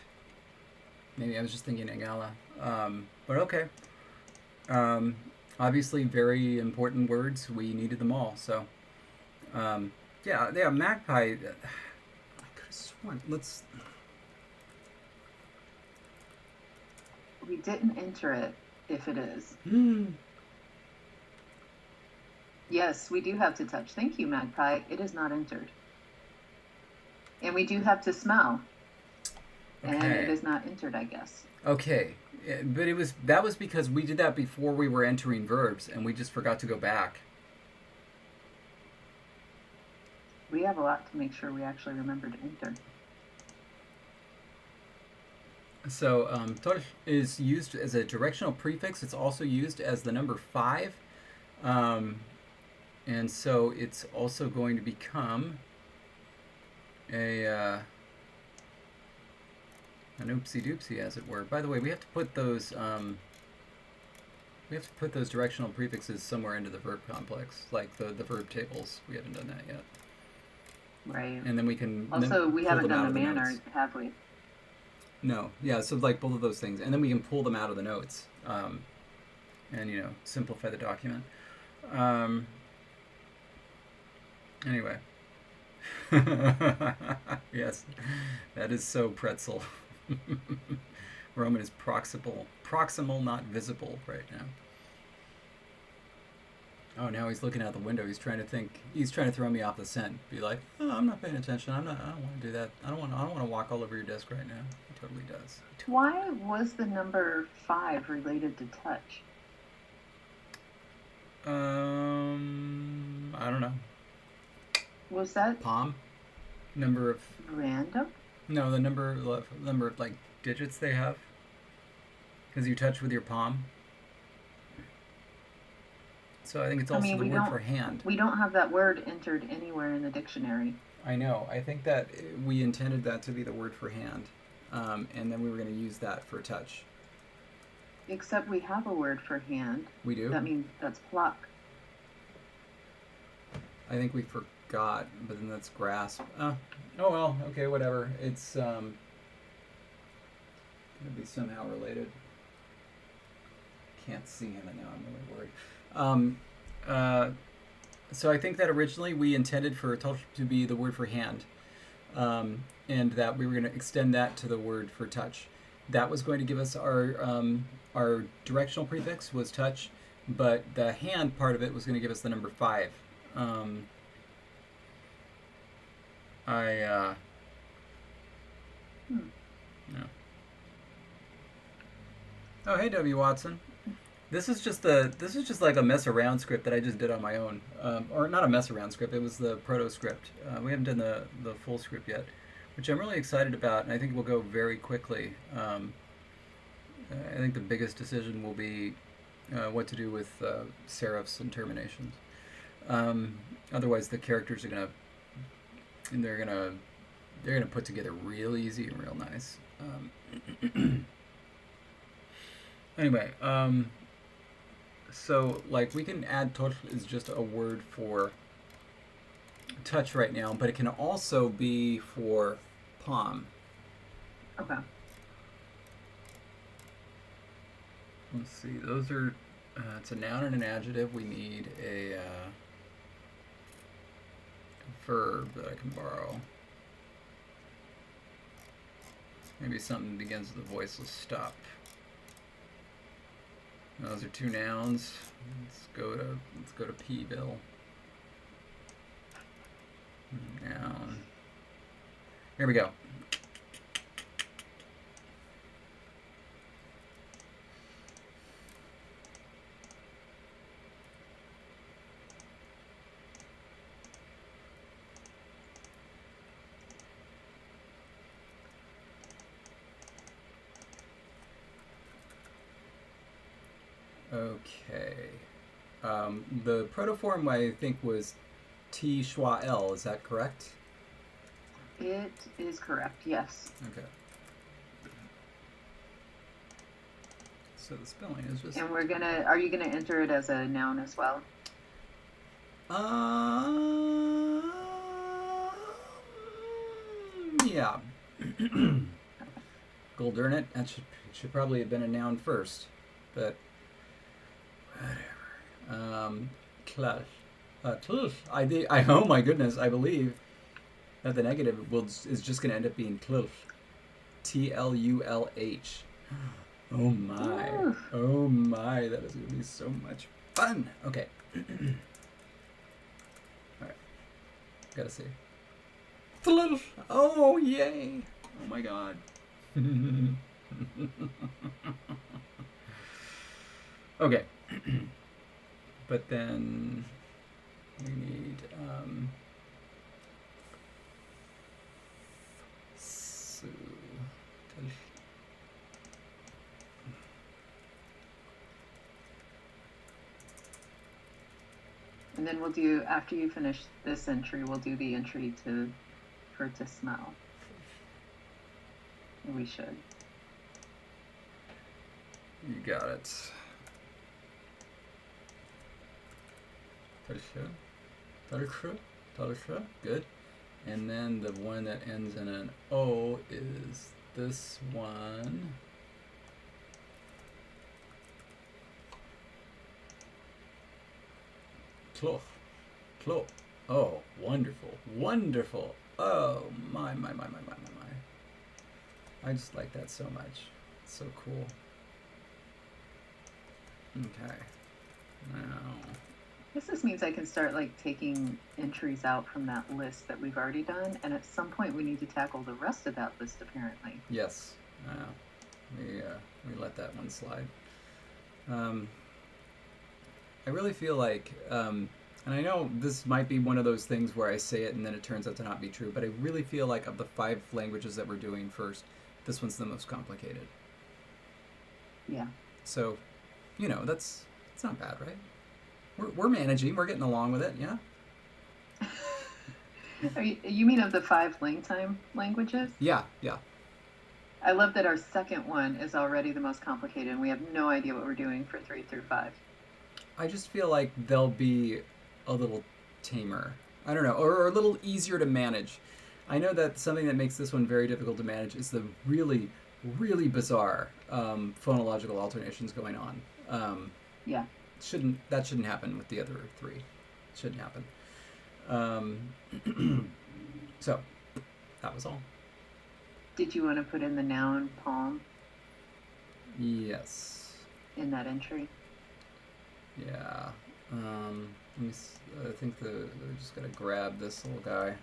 thinking Angala. But okay. Obviously, very important words. We needed them all. So, yeah, Magpie. I could have sworn. Let's. We didn't enter it, if it is. Yes, we do have to touch. Thank you, Magpie. It is not entered. And we do have to smell. Okay. And it is not entered, I guess. Okay. But that was because we did that before we were entering verbs, and we just forgot to go back. We have a lot to make sure we actually remember to enter. So, tor is used as a directional prefix. It's also used as the number 5. And so it's also going to become an oopsie-doopsie, as it were. By the way, we have to put those directional prefixes somewhere into the verb complex, like the verb tables. We haven't done that yet. Right. And then we can also, we haven't done the manner, have we? No. Yeah, so like both of those things. And then we can pull them out of the notes and, you know, simplify the document. Anyway. Yes, that is so Pretzel. Roman is proximal, not visible right now. Oh, now he's looking out the window. He's trying to throw me off the scent. Be like, oh, I'm not paying attention. I don't want to do that. I don't want to walk all over your desk right now. He totally does. Why was the number 5 related to touch? I don't know. Was that palm? Number of random? No, the number of like digits they have. Because you touch with your palm. So I think it's also the word for hand. We don't have that word entered anywhere in the dictionary. I know. I think that we intended that to be the word for hand. And then we were going to use that for touch. Except we have a word for hand. We do? That means that's pluck. I think we forgot, but then that's grasp. Oh well, okay, whatever. It's going to be somehow related. Can't see him, and now I'm really worried. So I think that originally we intended for touch to be the word for hand, and that we were going to extend that to the word for touch. That was going to give us our directional prefix was touch, but the hand part of it was going to give us the number 5. No. Oh, hey, W. Watson. This is just like a mess around script that I just did on my own, or not a mess around script. It was the proto script. We haven't done the full script yet, which I'm really excited about, and I think will go very quickly. I think the biggest decision will be what to do with serifs and terminations. Otherwise, the characters are they're gonna put together real easy and real nice. Anyway, so like we can add touch is just a word for touch right now, but it can also be for palm. Okay. let's see. Those are, it's a noun and an adjective. We need a verb that I can borrow. Maybe something that begins with a voiceless stop. Those are two nouns. Let's go to P-Bill. Noun. Here we go. Okay. The protoform I think was T schwa L. Is that correct? It is correct, yes. Okay. So the spelling is just. And are you gonna enter it as a noun as well? Yeah. Gold darn it. That should probably have been a noun first, but whatever. Clush. Oh my goodness, I believe that the negative is just going to end up being Tlush. T-L-U-L-H. Oh my. Oh my, that is going to be so much fun. Okay. Alright. Gotta see. Tlush. Oh, yay. Oh my god. Okay. But then we need and then we'll do, after you finish this entry, we'll do the entry for it to smell. We should. You got it. Good. And then the one that ends in an O is this one. Cloch. Cloch. Oh, wonderful. Wonderful. Oh, my. I just like that so much. It's so cool. Okay. Now. I guess this means I can start like taking entries out from that list that we've already done, and at some point we need to tackle the rest of that list apparently. Yes. We let that one slide. I really feel like, and I know this might be one of those things where I say it and then it turns out to not be true, but I really feel like of the 5 languages that we're doing first, this one's the most complicated. Yeah. So, it's not bad, right? We're managing. We're getting along with it, yeah? You mean of the 5 LangTime languages? Yeah. I love that our second one is already the most complicated, and we have no idea what we're doing for 3 through 5. I just feel like they'll be a little tamer. I don't know, or a little easier to manage. I know that something that makes this one very difficult to manage is the really, really bizarre phonological alternations going on. Yeah. That shouldn't happen with the other 3. Shouldn't happen. So, that was all. Did you want to put in the noun palm? Yes. In that entry? Yeah. I think we're just gonna grab this little guy.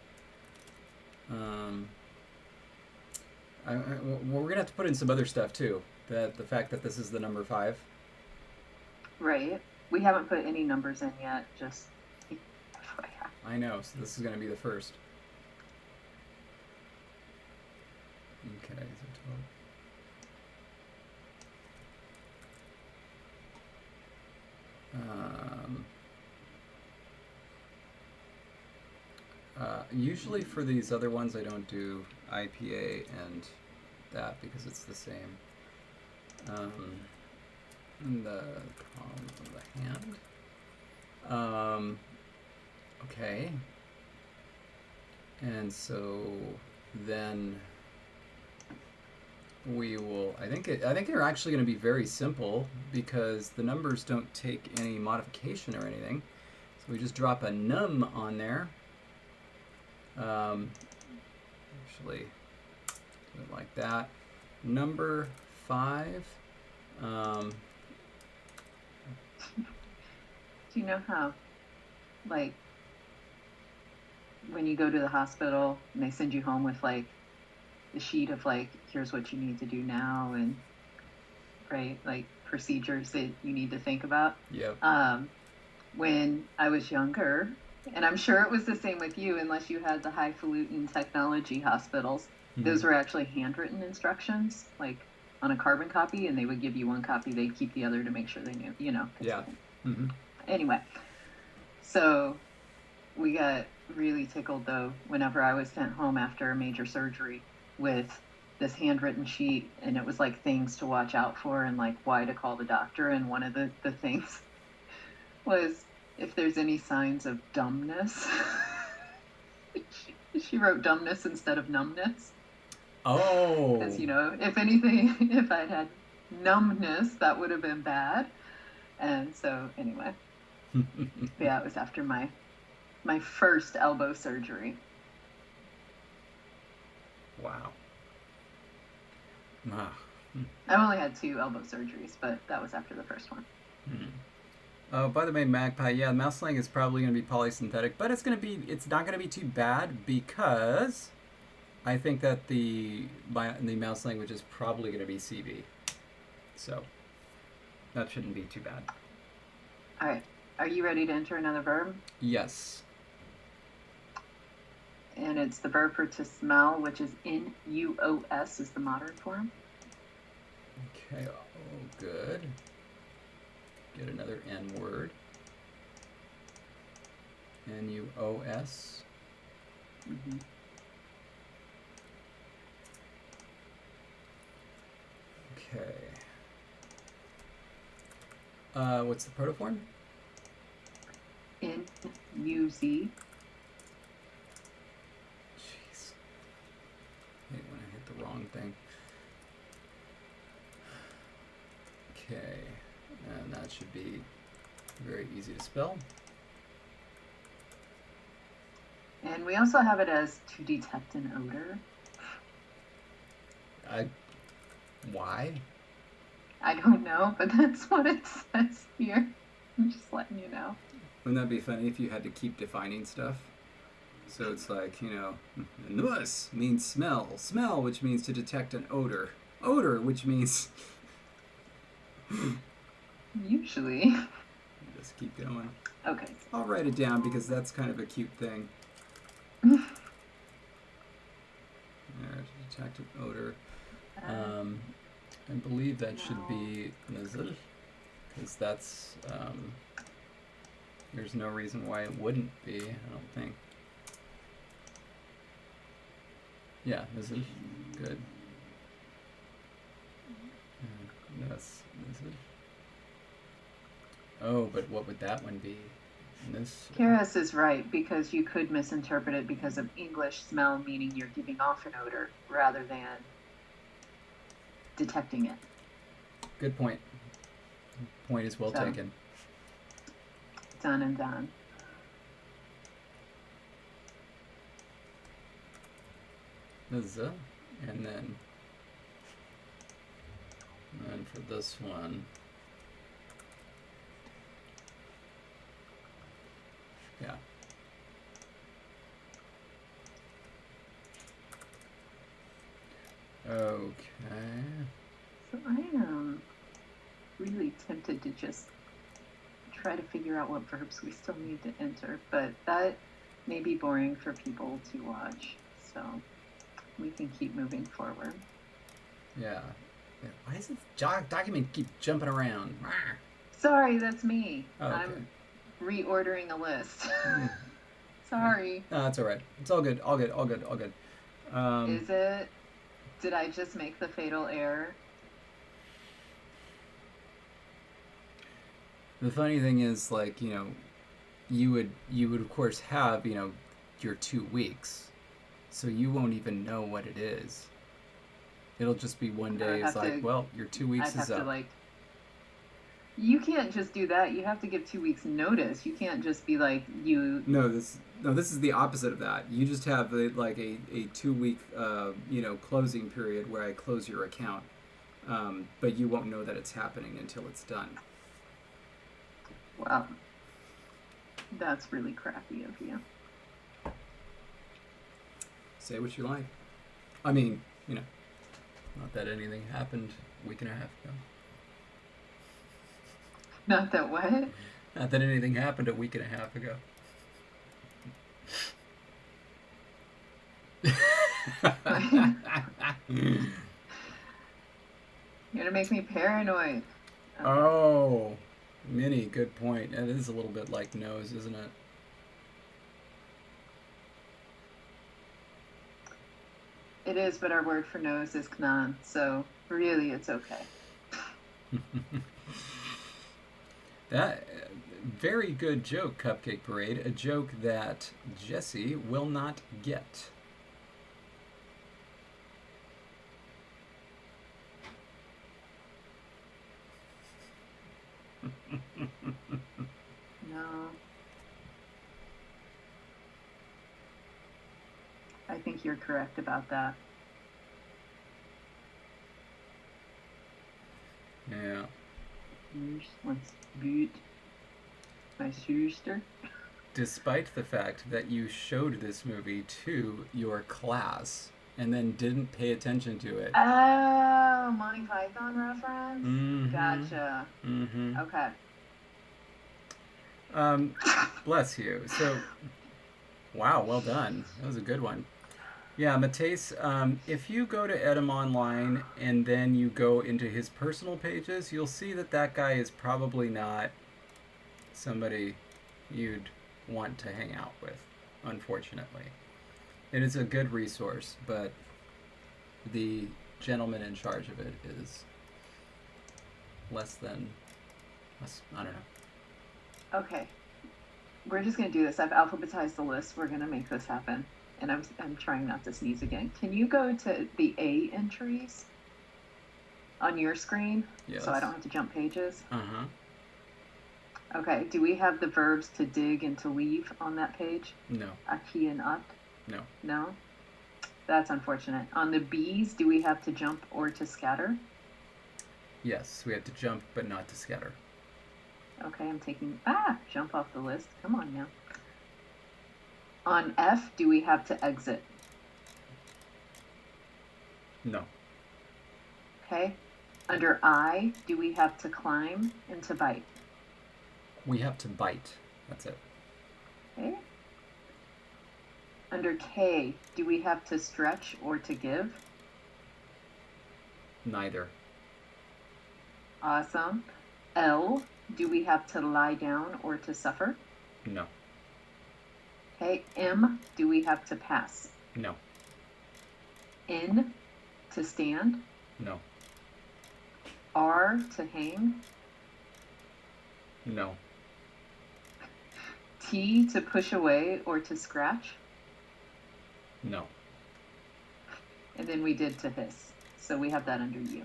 We're gonna have to put in some other stuff too. That the fact that this is the number 5. Right. We haven't put any numbers in yet. Just. I know. So this is gonna be the first. Okay. Usually for these other ones I don't do IPA and that because it's the same. And the palm of the hand. Okay. And so then we will. I think they're actually going to be very simple because the numbers don't take any modification or anything. So we just drop a num on there. Actually, do it like that. Number 5. Do you know how, like, when you go to the hospital and they send you home with like the sheet of like, here's what you need to do now, and right, like procedures that you need to think about. Yep. When I was younger, and I'm sure it was the same with you, unless you had the highfalutin technology hospitals, those were actually handwritten instructions, like on a carbon copy, and they would give you one copy, they'd keep the other to make sure they knew, you know. Yeah. Anyway, so we got really tickled though whenever I was sent home after a major surgery with this handwritten sheet, and it was like things to watch out for and like why to call the doctor, and one of the things was if there's any signs of dumbness. she wrote dumbness instead of numbness. Oh. Because, you know, if anything, if I'd had numbness, that would have been bad. And so anyway, yeah, it was after my first elbow surgery. Wow. Ah. I've only had 2 elbow surgeries, but that was after the first one. Oh, by the way, Magpie, yeah, mouse slang is probably going to be polysynthetic, but it's not going to be too bad because I think that the mouse language is probably going to be CV. So that shouldn't be too bad. All right. Are you ready to enter another verb? Yes. And it's the verb for to smell, which is N-U-O-S is the modern form. Okay. Oh, good. Get another N word. N-U-O-S. Okay. What's the protoform? N-U-Z. Jeez. I hate when I hit the wrong thing. Okay. And that should be very easy to spell. And we also have it as to detect an odor. Why? I don't know, but that's what it says here. I'm just letting you know. Wouldn't that be funny if you had to keep defining stuff? So it's like, you know, nus means smell. Smell, which means to detect an odor. Odor, which means... Usually. Just keep going. Okay. I'll write it down because that's kind of a cute thing. There, to detect an odor. I believe that should be nasal, because that's, there's no reason why it wouldn't be, I don't think. Yeah, nasal, good. That's nasal. Oh, but what would that one be? This. Karis is right, because you could misinterpret it because of English smell meaning you're giving off an odor rather than detecting it. Good point. Point is well taken. Done and done. The and then for this one, yeah. Okay. So I am really tempted to just try to figure out what verbs we still need to enter, but that may be boring for people to watch, so we can keep moving forward. Yeah. Why does this document keep jumping around? Sorry, that's me. Oh, okay. I'm reordering a list. Sorry. No, that's all right. It's all good. All good. All good. All good. Is it? Did I just make the fatal error? The funny thing is, like, you know, you would of course have, you know, your 2 weeks, so you won't even know what it is. It'll just be one I would day. It's have like, to- well, your 2 weeks I'd have is up. to like. You can't just do that. You have to give 2 weeks notice. You can't just be like you. No, this is the opposite of that. You just have like a 2 week closing period where I close your account, but you won't know that it's happening until it's done. Wow, that's really crappy of you. Say what you like. I mean, not that anything happened a week and a half ago. Not that what? Not that anything happened a week and a half ago. You're gonna make me paranoid. Okay. Oh, Minnie, good point. It is a little bit like nose, isn't it? It is, but our word for nose is knan, so really it's okay. That very good joke, Cupcake Parade. A joke that Jesse will not get. No. I think you're correct about that. Yeah. Let's boot my sister. Despite the fact that you showed this movie to your class and then didn't pay attention to it. Oh, Monty Python reference? Mm-hmm. Gotcha. Mm-hmm. Okay. Bless you. So, wow, well done. That was a good one. Yeah, Mateus, if you go to Edom Online and then you go into his personal pages, you'll see that that guy is probably not somebody you'd want to hang out with, unfortunately. It is a good resource, but the gentleman in charge of it is I don't know. Okay. We're just going to do this. I've alphabetized the list. We're going to make this happen. And I'm trying not to sneeze again. Can you go to the A entries on your screen? Yes. So I don't have to jump pages? Uh-huh. Okay. Do we have the verbs to dig and to leave on that page? No. Aki and up? No. No? That's unfortunate. On the B's, do we have to jump or to scatter? Yes, we have to jump, but not to scatter. Okay, I'm taking... jump off the list. Come on now. On F, do we have to exit? No. Okay. Under I, do we have to climb and to bite? We have to bite. That's it. Okay. Under K, do we have to stretch or to give? Neither. Awesome. L, do we have to lie down or to suffer? No. Okay. M, do we have to pass? No. N, to stand? No. R, to hang? No. T, to push away or to scratch? No. And then we did to hiss. So we have that under U.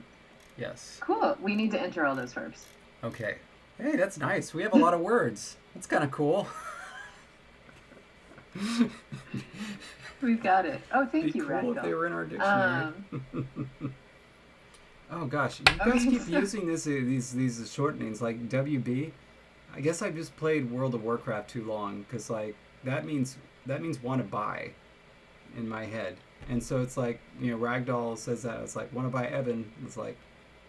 Yes. Cool. We need to enter all those verbs. Okay. Hey, that's nice. We have a lot of words. That's kind of cool. We've got it. Oh, thank you, It'd be cool Ragdoll. if they were in our dictionary. Oh gosh, you guys keep using these shortenings like WB. I guess I've just played World of Warcraft too long because like that means want to buy in my head, and so it's like Ragdoll says that it's like want to buy Evan. It's like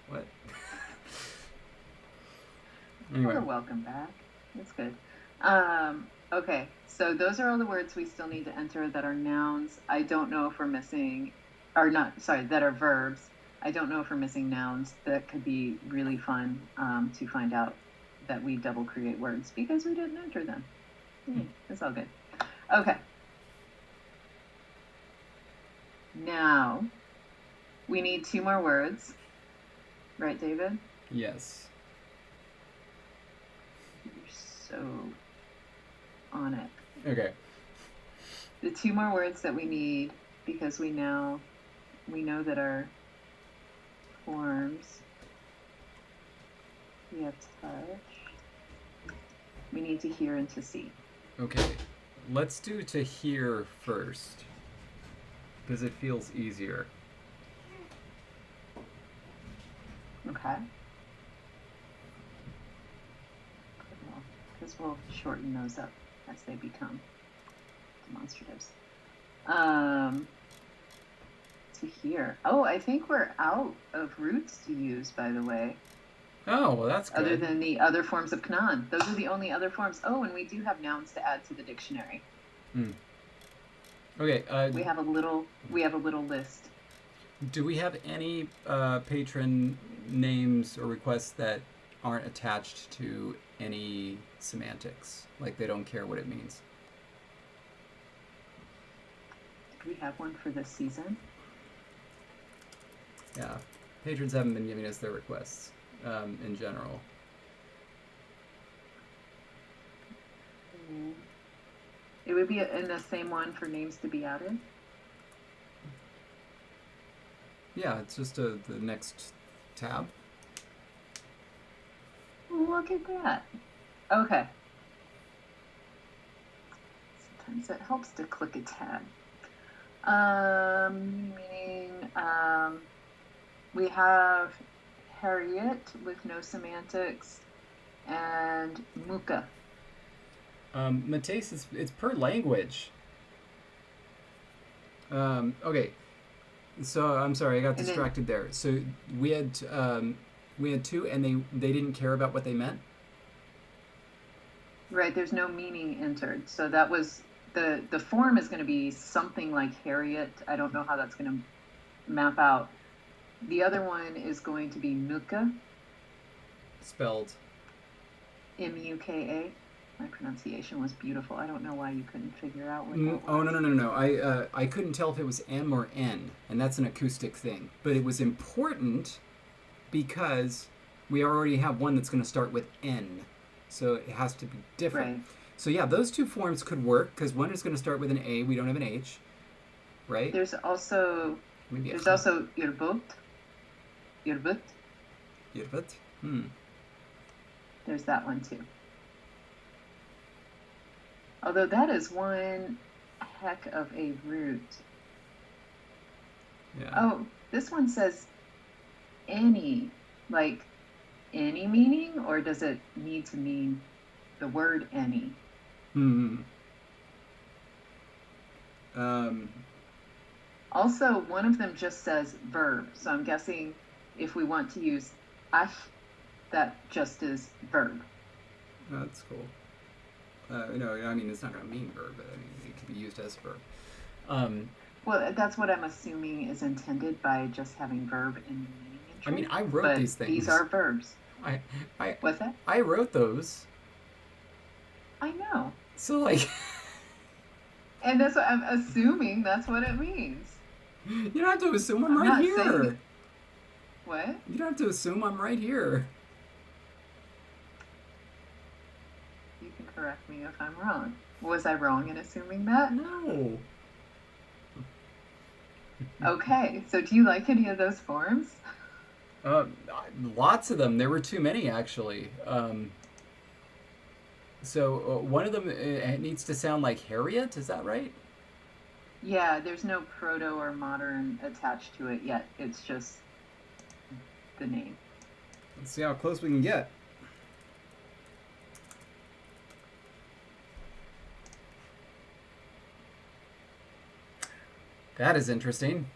what? Anyway. You're welcome back. That's good. Okay, so those are all the words we still need to enter that are nouns. I don't know if we're missing, or not, sorry, that are verbs. I don't know if we're missing nouns. That could be really fun to find out that we double create words because we didn't enter them. It's all good. Okay. Now, we need 2 more words. Right, David? Yes. You're so on it. Okay. The 2 more words that we need, because we know that our forms. We have touch. We need to hear and to see. Okay, let's do to hear first, because it feels easier. Okay. Because we'll shorten those up as they become demonstratives. To hear. Oh, I think we're out of roots to use, by the way. Oh, well, that's good. Other than the other forms of Canaan. Those are the only other forms. Oh, and we do have nouns to add to the dictionary. Okay. We have a little list. Do we have any patron names or requests that aren't attached to any semantics? Like they don't care what it means? Do we have one for this season? Yeah. Patrons haven't been giving us their requests in general. It would be in the same one for names to be added? Yeah, it's just the next tab. Look at that. Okay. Sometimes it helps to click a tab. Meaning, we have Harriet with no semantics and Muka. Mateus, it's per language. Okay. So I'm sorry, I got distracted there. So we had two, and they didn't care about what they meant. Right. There's no meaning entered. So that was the form is going to be something like Harriet. I don't know how that's going to map out. The other one is going to be Muka. Spelled Muka. My pronunciation was beautiful. I don't know why you couldn't figure out what that was. Oh, no. I couldn't tell if it was M or N, and that's an acoustic thing. But it was important because we already have one that's going to start with N. So it has to be different. Right. So yeah, those two forms could work because one is going to start with an A. We don't have an H, right? There's also Yerbut. Yerbut. Yerbut. There's that one too. Although that is one heck of a root. Yeah. Oh, this one says any, like any meaning, or does it need to mean the word any? Also, one of them just says verb, so I'm guessing if we want to use ach, that just is verb. That's cool. No, I mean, it's not going to mean verb, but I mean, it can be used as verb. Well, that's what I'm assuming is intended by just having verb in the meaning entry. I mean, I wrote these things. These are verbs. What's that? I wrote those. I know. So, like... And that's what I'm assuming that's what it means. You don't have to assume I'm right here. What? You don't have to assume I'm right here. You can correct me if I'm wrong. Was I wrong in assuming that? No. Okay, so do you like any of those forms? Lots of them. There were too many, actually. So one of them needs to sound like Harriet. Is that right? Yeah, there's no proto or modern attached to it yet. It's just the name. Let's see how close we can get. That is interesting.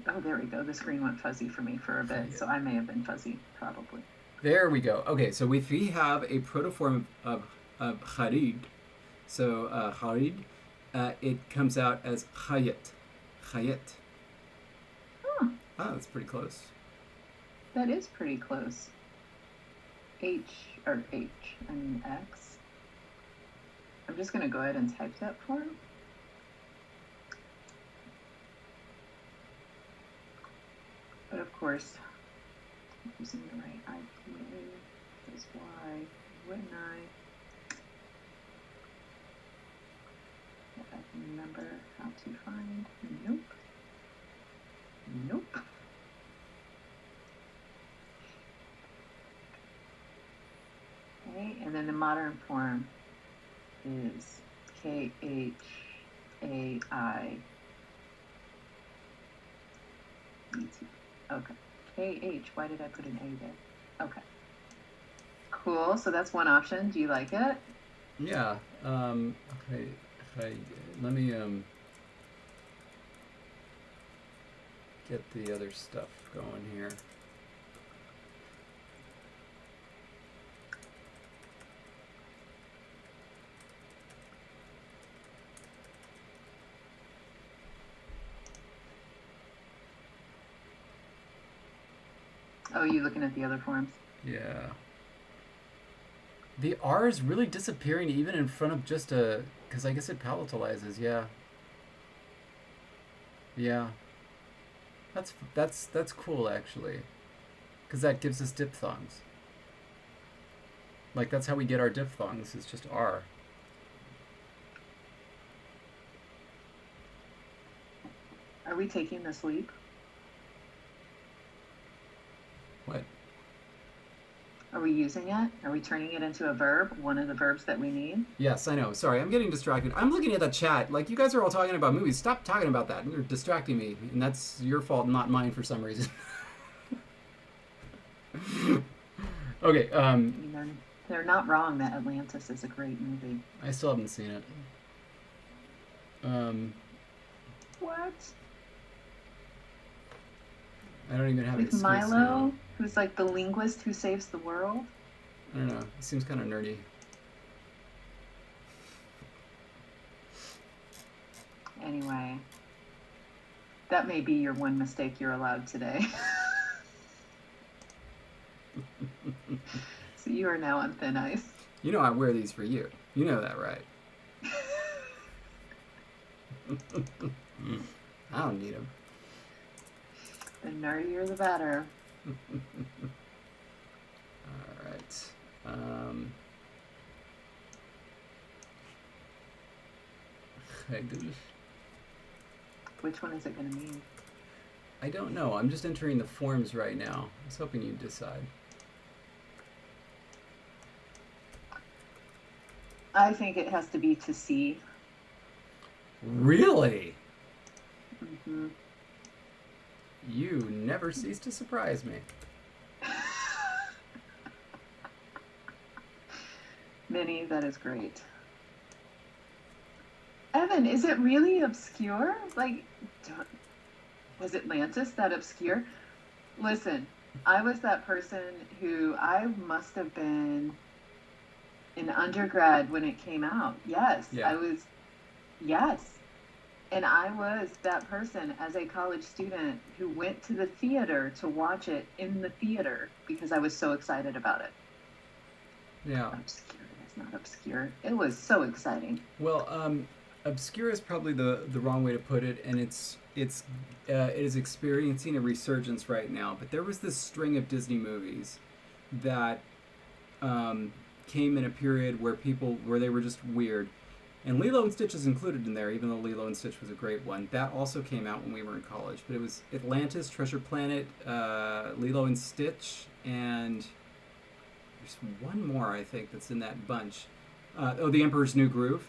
Oh, there we go. The screen went fuzzy for me for a bit, so I may have been fuzzy, probably. There we go. Okay, so if we have a protoform of Harid, so Harid, it comes out as Hayat. Hayat. Huh. Oh, that's pretty close. That is pretty close. I mean X. I'm just going to go ahead and type that for him. But of course, using the right IPA is why, wouldn't I? I can remember how to find. Nope. Nope. Okay, and then the modern form is Khaai. Okay. KH. Why did I put an A there? Okay. Cool. So that's one option. Do you like it? Yeah. Okay. Let me get the other stuff going here. Oh, you looking at the other forms? Yeah. The R is really disappearing even in front of just a... Because I guess it palatalizes, yeah. Yeah. That's cool, actually. Because that gives us diphthongs. Like, that's how we get our diphthongs, is just R. Are we taking the sleep? What? Are we using it? Are we turning it into a verb? One of the verbs that we need? Yes, I know. Sorry, I'm getting distracted. I'm looking at the chat. Like, you guys are all talking about movies. Stop talking about that. You're distracting me. And that's your fault, not mine for some reason. Okay, they're not wrong that Atlantis is a great movie. I still haven't seen it. What? I don't even have it. With Milo, who's like the linguist who saves the world? I don't know. It seems kind of nerdy. Anyway, that may be your one mistake you're allowed today. So you are now on thin ice. You know I wear these for you. You know that, right? I don't need them. The nerdier the better. All right. Which one is it going to mean? I don't know. I'm just entering the forms right now. I was hoping you'd decide. I think it has to be to see. Really? Mm-hmm. You never cease to surprise me. Minnie, that is great. Evan, is it really obscure? Like, was Atlantis that obscure? Listen, I was that person who I must have been in undergrad when it came out. Yes, yeah. I was. Yes. And I was that person as a college student who went to the theater to watch it in the theater because I was so excited about it. Yeah. Obscure. It's not obscure. It was so exciting. Well, obscure is probably the wrong way to put it, and it is experiencing a resurgence right now. But there was this string of Disney movies that came in a period where they were just weird. And Lilo and Stitch is included in there, even though Lilo and Stitch was a great one. That also came out when we were in college. But it was Atlantis, Treasure Planet, Lilo and Stitch, and there's one more, I think, that's in that bunch. The Emperor's New Groove,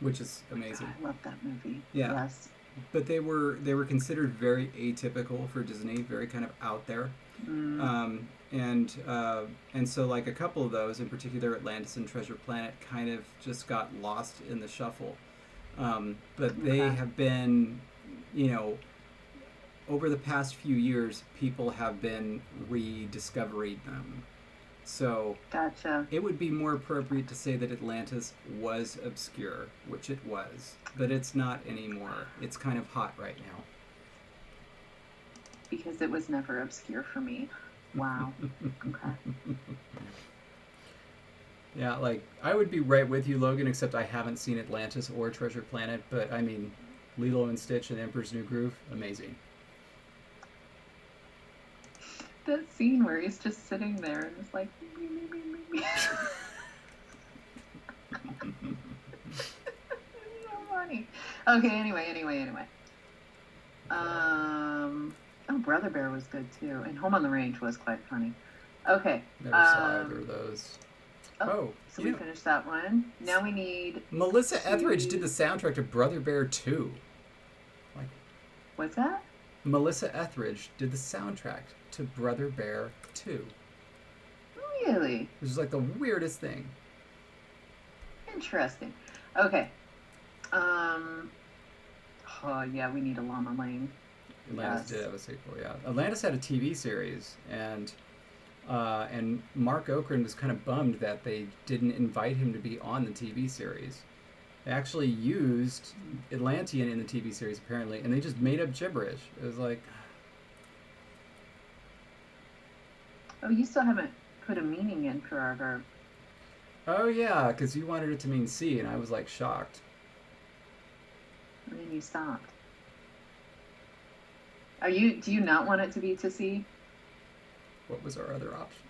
which is amazing. God, I love that movie. Yeah. Yes. But they were considered very atypical for Disney, very kind of out there. Mm. And so like a couple of those, in particular Atlantis and Treasure Planet, kind of just got lost in the shuffle. But they have been, over the past few years, people have been rediscovering them. So Gotcha. It would be more appropriate to say that Atlantis was obscure, which it was, but it's not anymore. It's kind of hot right now. Because it was never obscure for me. Wow. Okay. Yeah, like, I would be right with you, Logan, except I haven't seen Atlantis or Treasure Planet, but, I mean, Lilo and Stitch and Emperor's New Groove, amazing. That scene where he's just sitting there and it's like... It's so funny. Okay, anyway. Oh, Brother Bear was good too. And Home on the Range was quite funny. Okay. Never saw either of those. So we finished that one. Now we need Melissa Etheridge did the soundtrack to Brother Bear 2. Like, what's that? Melissa Etheridge did the soundtrack to Brother Bear 2. Really? Which is like the weirdest thing. Interesting. Okay. Oh yeah, we need a Llama Lane. Atlantis did have a sequel, yeah. Atlantis had a TV series, and Mark Okren was kind of bummed that they didn't invite him to be on the TV series. They actually used Atlantean in the TV series, apparently, and they just made up gibberish. It was like... Oh, you still haven't put a meaning in for our verb. Oh, yeah, because you wanted it to mean see, and I was, like, shocked. And then you stopped. Do you not want it to be to see? What was our other option?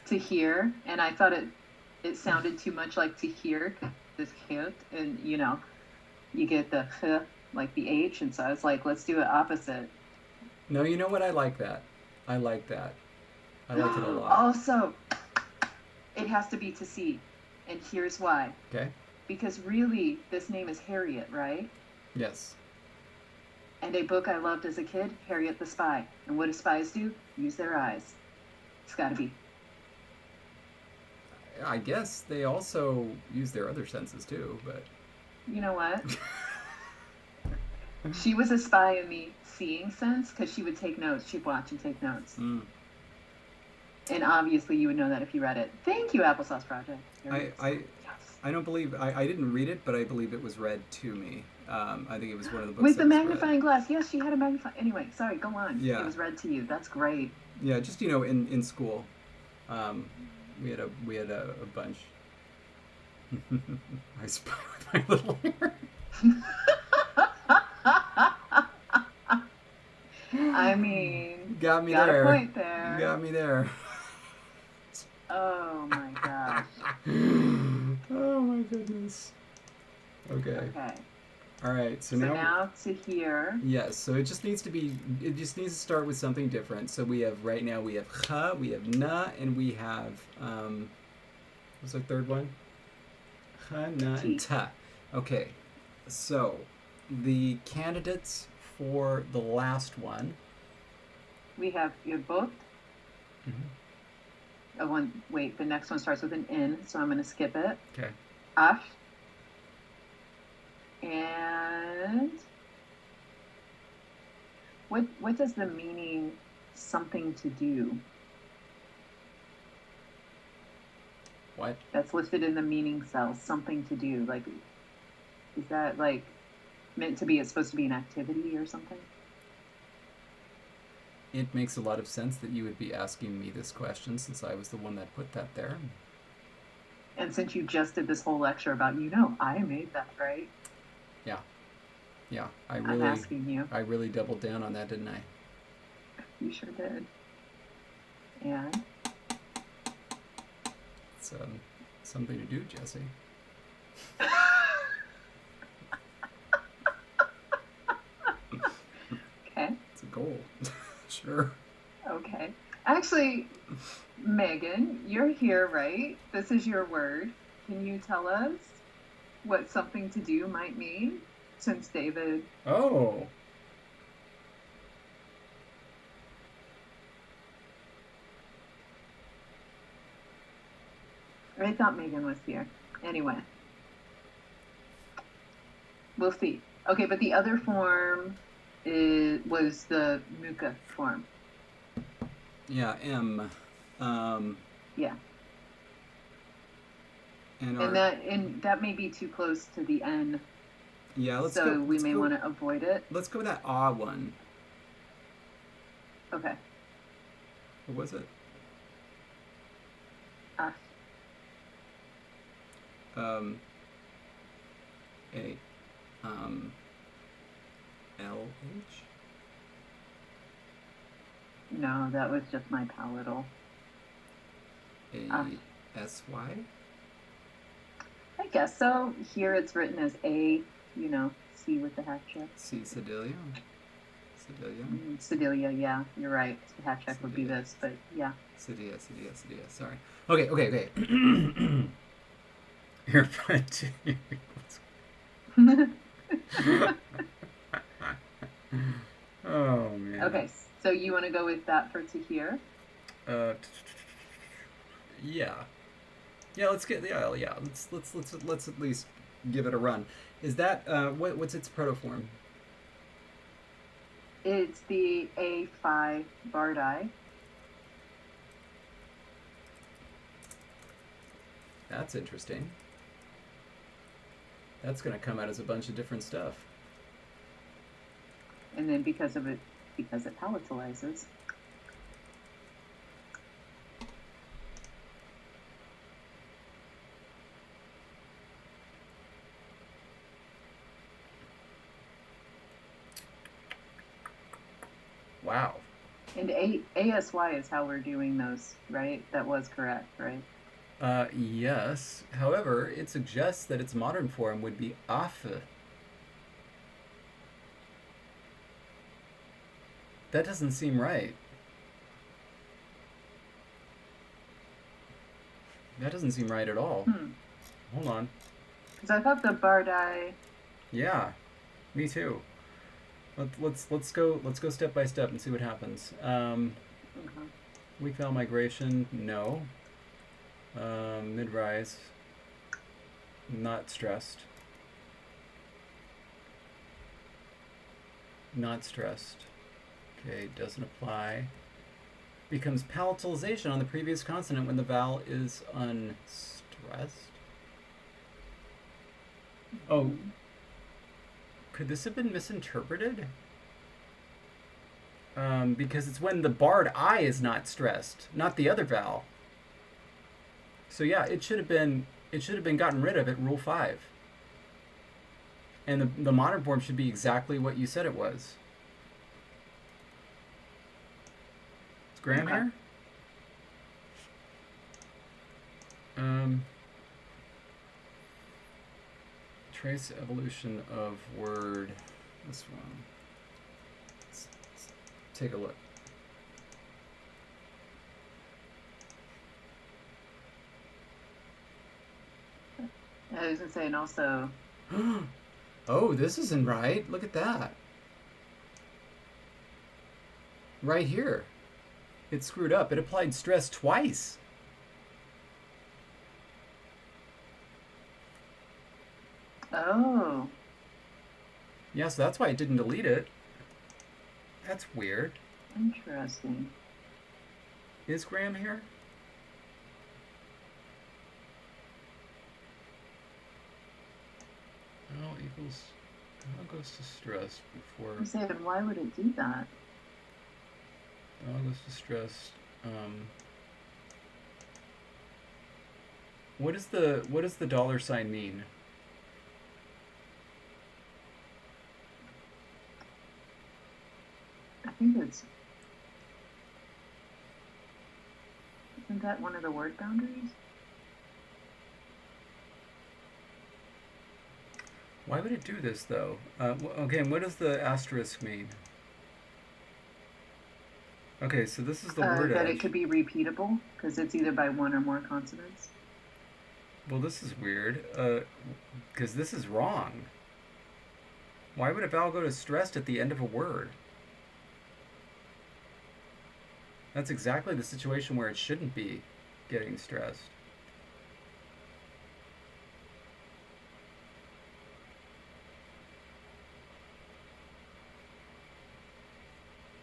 To hear, and I thought it sounded too much like to hear, this hit, and you get the h, like the H, and so I was like, let's do it opposite. No, you know what? I like that. I like it a lot. Also, it has to be to see, and here's why. Okay. Because really, this name is Harriet, right? Yes. And a book I loved as a kid, Harriet the Spy. And what do spies do? Use their eyes. It's got to be. I guess they also use their other senses too, but... You know what? She was a spy in the seeing sense because she would take notes. She'd watch and take notes. Mm. And obviously you would know that if you read it. Thank you, Applesauce Project. I don't believe... I didn't read it, but I believe it was read to me. I think it was one of the books with the magnifying glass. Yes, she had a magnifying... Anyway, sorry, go on. Yeah. It was read to you. That's great. Yeah, just, in school, we had a bunch. I spy with my little hair. I mean... Got me got there. A point there. Got me there. Oh, my gosh. Oh, my goodness. Okay. All right, so now to here. Yes, so it just needs to start with something different. So we have cha, we have na, and we have, what's the third one? Ha, na, and ta. Okay, so the candidates for the last one. We have both. Mm-hmm. The next one starts with an N, so I'm going to skip it. Okay. Ash. And what does the meaning something to do? What? That's listed in the meaning cell, something to do. Like, is that like meant to be, it's supposed to be an activity or something? It makes a lot of sense that you would be asking me this question since I was the one that put that there. And since you just did this whole lecture about, I made that, right? Yeah, I'm asking you. I really doubled down on that, didn't I? You sure did. And? It's something to do, Jesse. Okay. It's a goal. Sure. Okay. Actually, Megan, you're here, right? This is your word. Can you tell us what something to do might mean? Since David... Oh. I thought Megan was here. Anyway. We'll see. Okay, but the other form was the Muka form. Yeah, M. Yeah. And that may be too close to the N. Yeah, we may want to avoid it. Let's go with that ah one. Okay. What was it? Ah. LH? No, that was just my palatal. SY? I guess so. Here it's written as A, C with the hat check. C, Sedalia. Sedalia. Sedalia, yeah, you're right. The hat check would be this, but yeah. Sedia. Sorry. Okay. Here, oh man. Okay, so you want to go with that for to here? Yeah. Let's at least give it a run. Is that what's its protoform? It's the A5 Bardi. That's interesting. That's going to come out as a bunch of different stuff. And then because it palatalizes. Wow. And ASY is how we're doing those, right? That was correct, right? Yes. However, it suggests that its modern form would be affe. That doesn't seem right. That doesn't seem right at all. Hold on. Because I thought the Bardi. Yeah, me too. Let's go step by step and see what happens. Weak vowel migration, no. Mid-rise, not stressed. Not stressed. Okay, doesn't apply. Becomes palatalization on the previous consonant when the vowel is unstressed. Oh, could this have been misinterpreted? Because it's when the barred I is not stressed, not the other vowel. So yeah, it should have been gotten rid of at Rule 5. And the modern form should be exactly what you said it was. Is Graham here? Trace evolution of word. This one. Let's take a look. I was going to say, and also... Oh, this isn't right. Look at that. Right here. It screwed up. It applied stress twice. Oh. Yeah, so that's why it didn't delete it. That's weird. Interesting. Is Graham here? Vowel equals vowel goes to stress before. I said, why would it do that? Vowel goes to stress. What does the dollar sign mean? I think it's... Isn't that one of the word boundaries? Why would it do this, though? Okay, and what does the asterisk mean? Okay, so this is the word that edge. it could be repeatable, because it's either by one or more consonants. Well, this is weird, because this is wrong. Why would a vowel go to stressed at the end of a word? That's exactly the situation where it shouldn't be getting stressed.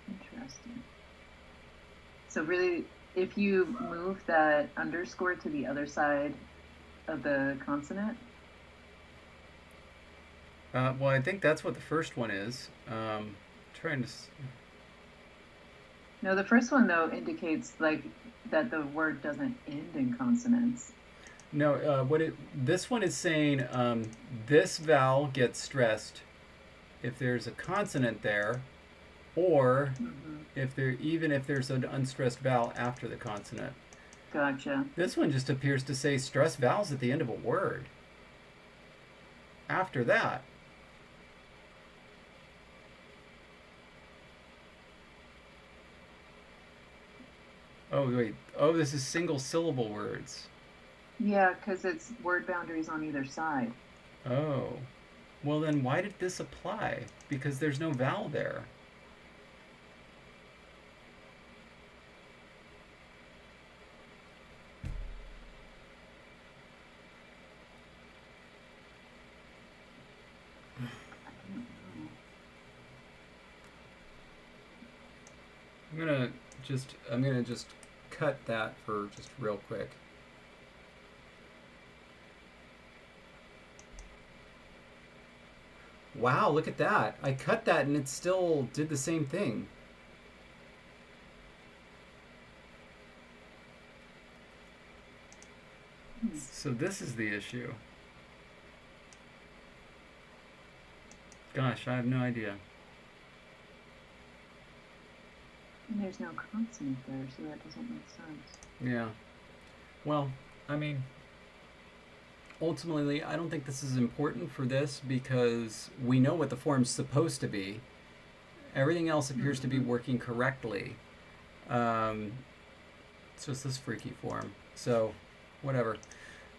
Interesting. So really, if you move that underscore to the other side of the consonant? Well, I think that's what the first one is. Trying to... No, the first one, though, indicates like that the word doesn't end in consonants. No, this one is saying this vowel gets stressed if there's a consonant there, or if there's an unstressed vowel after the consonant. Gotcha. This one just appears to say stress vowels at the end of a word. After that. Oh, wait. Oh, this is single syllable words. Yeah, because it's word boundaries on either side. Oh. Well, then why did this apply? Because there's no vowel there. I'm gonna just cut that for just real quick. Wow, look at that. I cut that and it still did the same thing. So this is the issue. Gosh, I have no idea. And there's no consonant there, so that doesn't make sense. Yeah. Well, I mean, ultimately, I don't think this is important for this because we know what the form's supposed to be. Everything else appears to be working correctly. It's just this freaky form. So, whatever.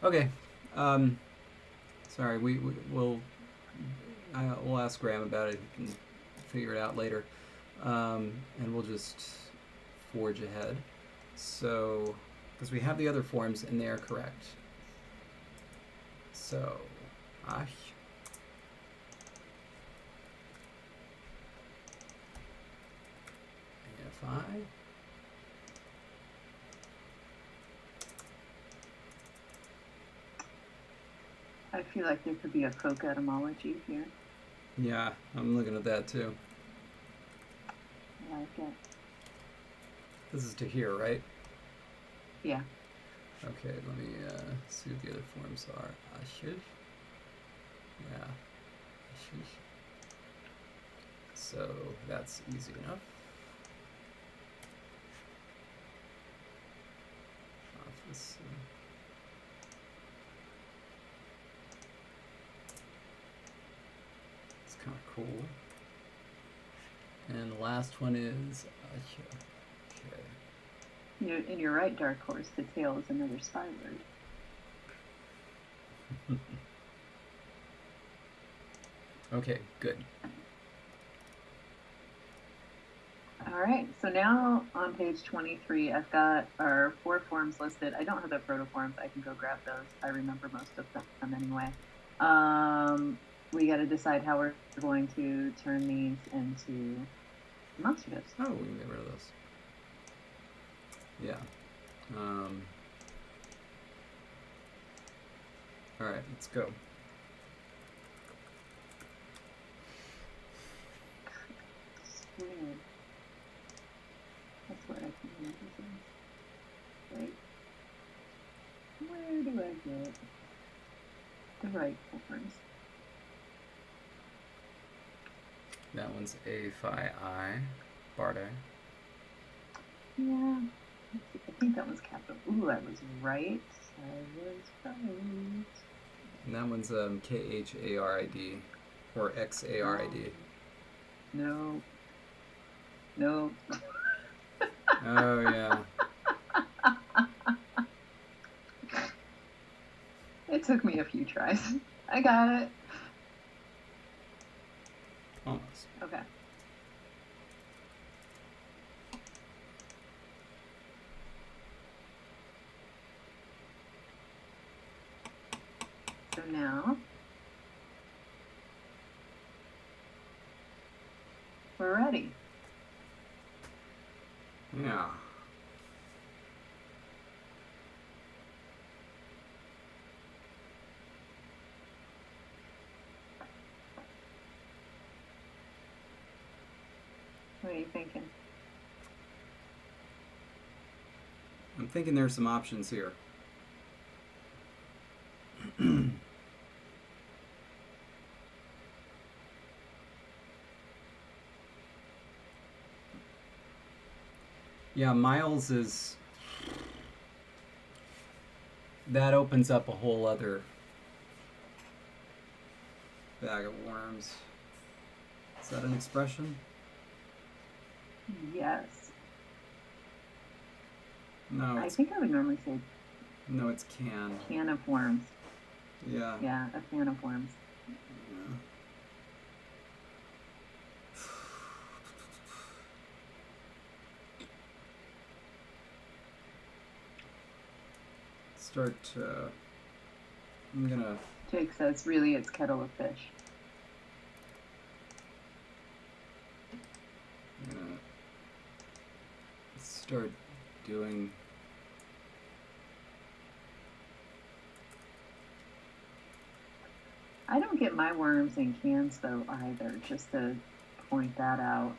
Okay. Sorry, we'll ask Graham about it and figure it out later. And we'll just forge ahead. So, because we have the other forms and they are correct. So, AFI. I feel like there could be a folk etymology here. Yeah, I'm looking at that too. I like it. This is to here, right? Yeah. Okay, let me see what the other forms are. Ashish. Yeah. Ashish. So that's easy enough. Office. It's kind of cool. And the last one is okay. And you're right, Dark Horse. The tail is another spy word. Okay, good. All right, so now on page 23, I've got our 4 forms listed. I don't have the protoforms. I can go grab those. I remember most of them anyway. We got to decide how we're going to turn these into demonstratives. Oh, we can get rid of those. Yeah. All right, let's go. Square. That's where I can remember things. Right? Where do I get the right forms? That one's A, Phi, I, Barde. Yeah. I think that one's capital. Ooh, I was right. I was right. And that one's K-H-A-R-I-D or X-A-R-I-D. No. No. Oh, yeah. It took me a few tries. I got it. Almost. Okay. So now we're ready. Yeah. What are you thinking? I'm thinking there's some options here. Yeah, Miles is... That opens up a whole other bag of worms. Is that an expression? Yes. No, I it's, think I would normally say no, it's can. can of worms. Yeah. Yeah, a can of worms. Yeah. Start. I'm gonna. Jake says, really, it's kettle of fish. I'm gonna start doing. I don't get my worms in cans though either, just to point that out.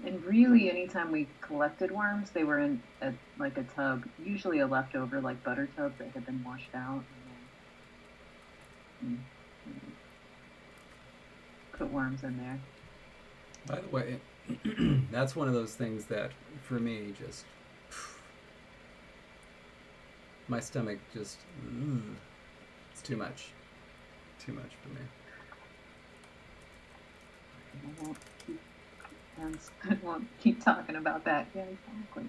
And really, anytime we collected worms, they were in like a tub, usually a leftover like butter tub that had been washed out. And put worms in there. By the way, that's one of those things that, for me, just my stomach just it's too much for me. I won't keep talking about that. Yeah, exactly.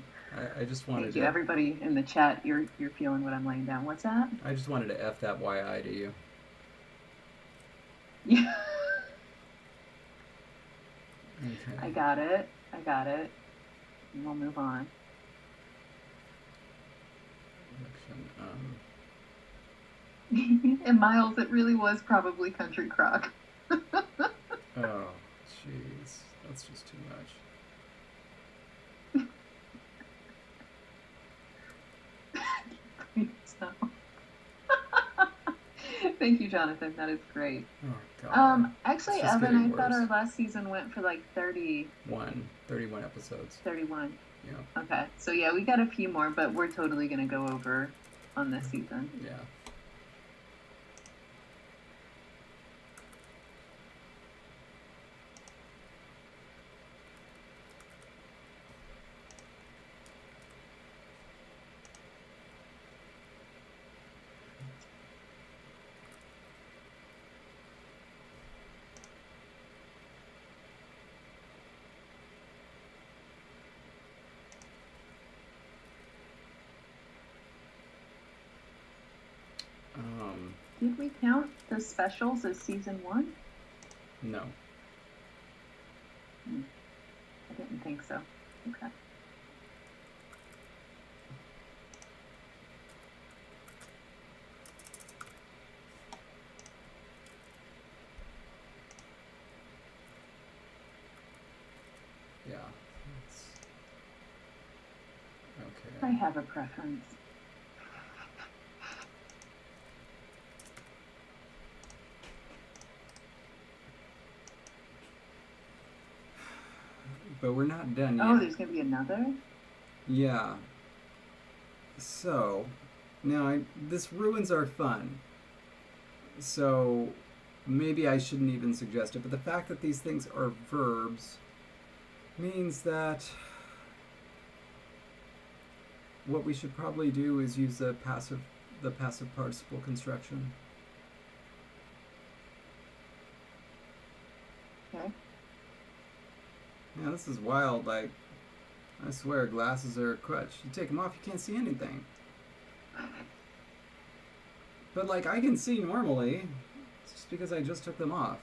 I just wanted Thank you. to. Everybody in the chat, you're feeling what I'm laying down. What's that? I just wanted to F that YI to you. Yeah. Okay. I got it. And we'll move on. And Miles, it really was probably Country Crock. Oh, jeez. That's just too much. Please stop. Thank you, Jonathan. That is great. Oh, God. Actually, Evan, I thought our last season went for like 31 episodes. 31. Yeah. Okay. So yeah, we got a few more, but we're totally going to go over on this season. Yeah. Did we count the specials as season 1? No. I didn't think so. Okay. Yeah. Okay. I have a preference. But we're not done yet. Oh, there's going to be another? Yeah. So, now this ruins our fun. So, maybe I shouldn't even suggest it, but the fact that these things are verbs means that what we should probably do is use the passive participle construction. Okay. Yeah, this is wild. Like, I swear, glasses are a crutch. You take them off, you can't see anything. But, like, I can see normally. It's just because I just took them off.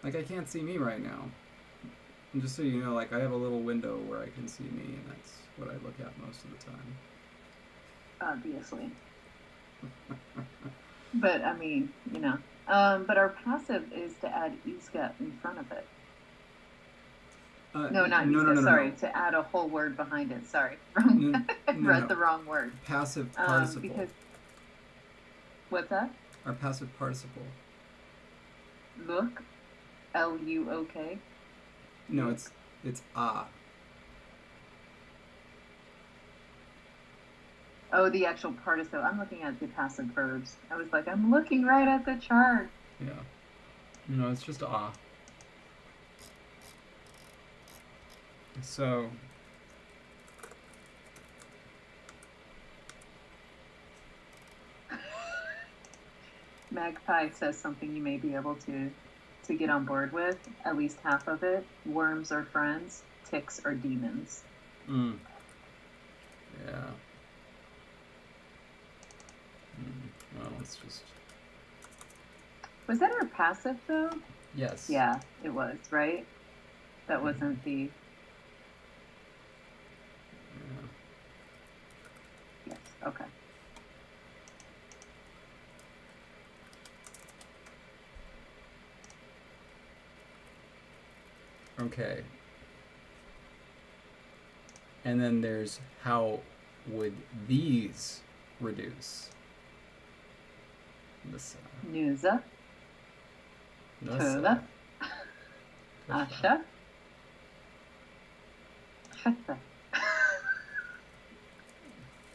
Like, I can't see me right now. And just so you know, like, I have a little window where I can see me, and that's what I look at most of the time. Obviously. But, I mean, you know. But our passive is to add iska in front of it. No, not iska, sorry. No. To add a whole word behind it. Sorry. Read the wrong word. Passive participle. Because, what's that? Our passive participle. Look. L-U-O-K. No, it's ah. Oh, the actual participle. I'm looking at the passive verbs. I was like, I'm looking right at the chart. Yeah. No, it's just ah. So, Magpie says something you may be able to get on board with, at least half of it. Worms are friends. ticks or demons. Mm. Yeah. Well, let's just... Was that our passive, though? Yes. Yeah, it was, right? That wasn't the... Yeah. Yes, okay. Okay. And then there's how would these reduce? This. Nusa. Töla. Asha. Hetta.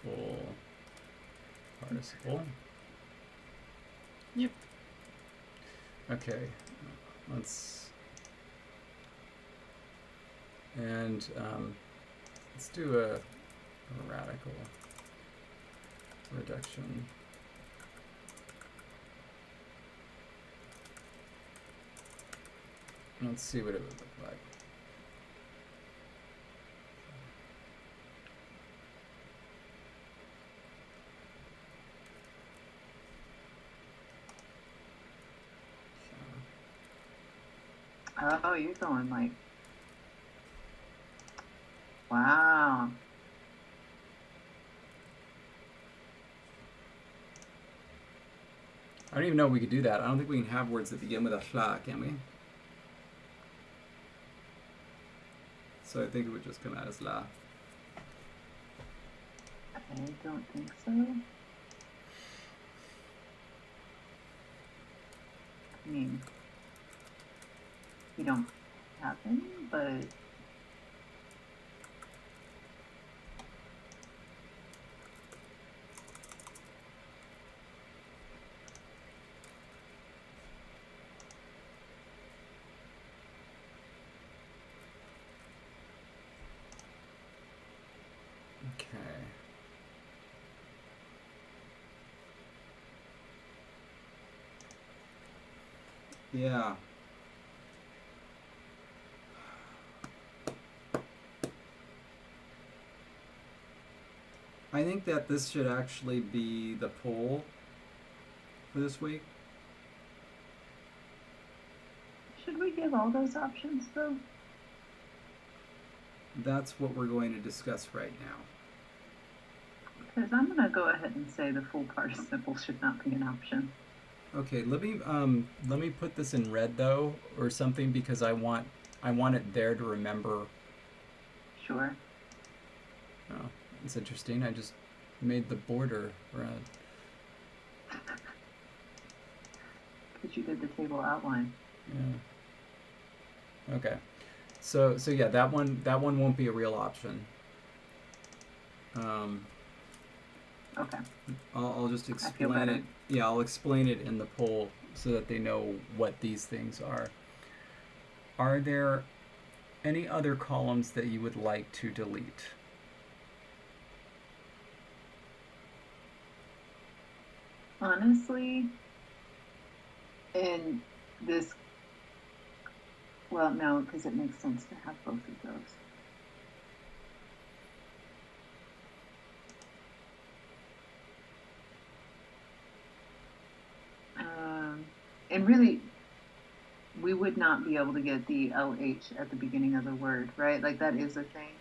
Full participle. Yep. Okay. Let's do a radical reduction. Let's see what it would look like. Oh, you're going like... Wow. I don't even know if we could do that. I don't think we can have words that begin with a shla, can we? So I think it would just come out as la. I don't think so. I mean, we don't have any, but... Okay. Yeah. I think that this should actually be the poll for this week. Should we give all those options, though? That's what we're going to discuss right now. Because I'm going to go ahead and say the full participle should not be an option. Okay, let me put this in red though, or something, because I want it there to remember. Sure. Oh, it's interesting. I just made the border red. Because you did the table outline. Yeah. Okay. So yeah, that one won't be a real option. Okay. I'll just explain it. Yeah, I'll explain it in the poll so that they know what these things are. Are there any other columns that you would like to delete? Honestly, in this, well, no, because it makes sense to have both of those. And really, we would not be able to get the LH at the beginning of the word, right? Like that is a thing?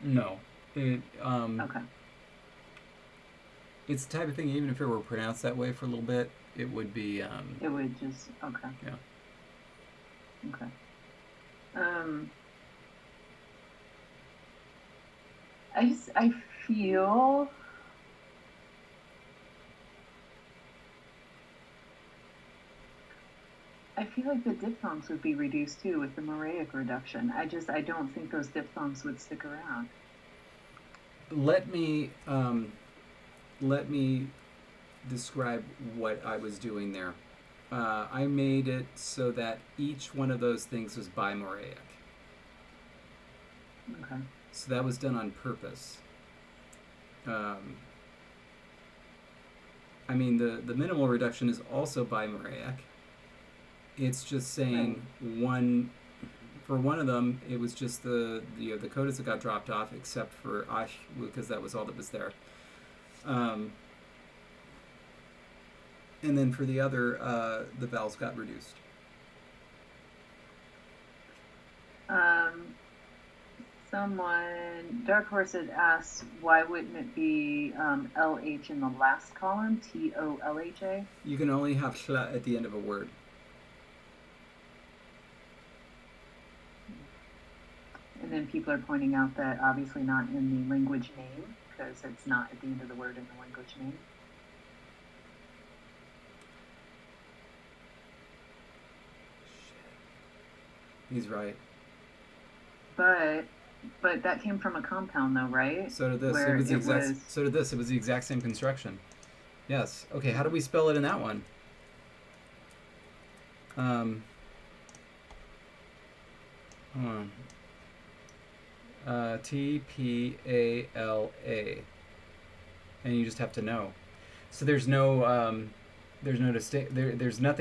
No. Okay. It's the type of thing, even if it were pronounced that way for a little bit, it would be... it would just... Okay. Yeah. Okay. I feel... I feel like the diphthongs would be reduced too with the Moraic reduction. I don't think those diphthongs would stick around. Let me describe what I was doing there. I made it so that each one of those things was bimoraic. Okay. So that was done on purpose. I mean, the minimal reduction is also bimoraic. It's just saying one For one of them, it was just the codas that got dropped off, except for ash, because that was all that was there. And then for the other, the vowels got reduced. Someone, Dark Horse had asked, why wouldn't it be LH in the last column, TOLHA? You can only have shla at the end of a word. And then people are pointing out that obviously not in the language name, because it's not at the end of the word in the language name. He's right. But that came from a compound, though, right? So did this. So did this. It was the exact same construction. Yes. Okay. How do we spell it in that one? Hold on. TPALA, and you just have to know. So there's nothing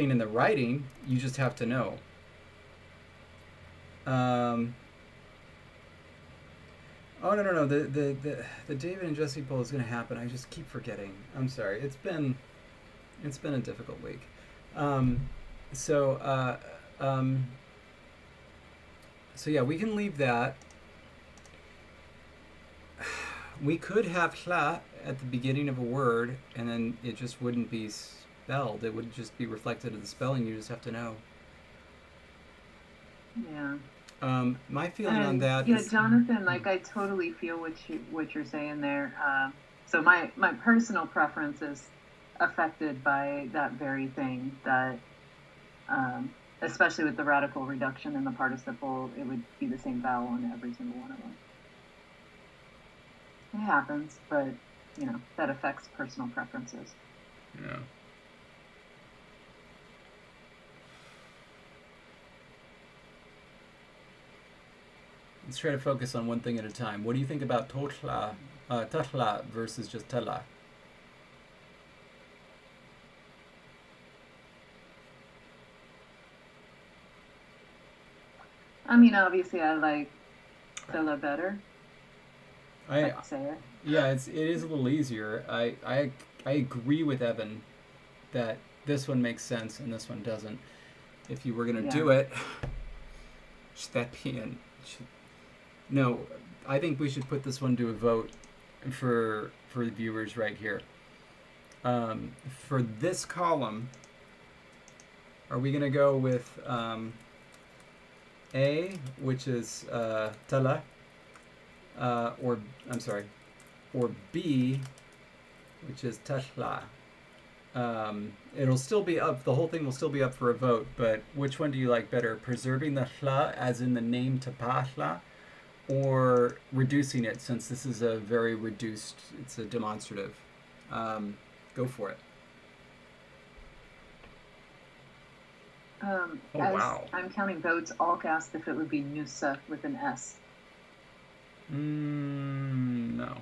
in the writing. You just have to know. Oh no! The David and Jesse poll is going to happen. I just keep forgetting. I'm sorry. It's been a difficult week. So yeah, we can leave that. We could have hla at the beginning of a word, and then it just wouldn't be spelled. It would just be reflected in the spelling. You just have to know. Yeah. My feeling on that is... Jonathan, like, I totally feel what you're saying there. So my personal preference is affected by that very thing, that especially with the radical reduction in the participle, it would be the same vowel in every single one of them. It happens, but, that affects personal preferences. Yeah. Let's try to focus on one thing at a time. What do you think about tahla versus just tala? I mean, obviously, I like tala better. I say it. Yeah, it is a little easier. I agree with Evan that this one makes sense and this one doesn't. If you were gonna do it, should that be in? No, I think we should put this one to a vote for the viewers right here. For this column, are we gonna go with A, which is tala, or B, which is tahla? It'll still be up. The whole thing will still be up for a vote. But which one do you like better? Preserving the hla as in the name tapahla, or reducing it, since this is a very reduced, it's a demonstrative. Go for it. Wow. I'm counting votes, Alk asked if it would be Nusa with an S. No.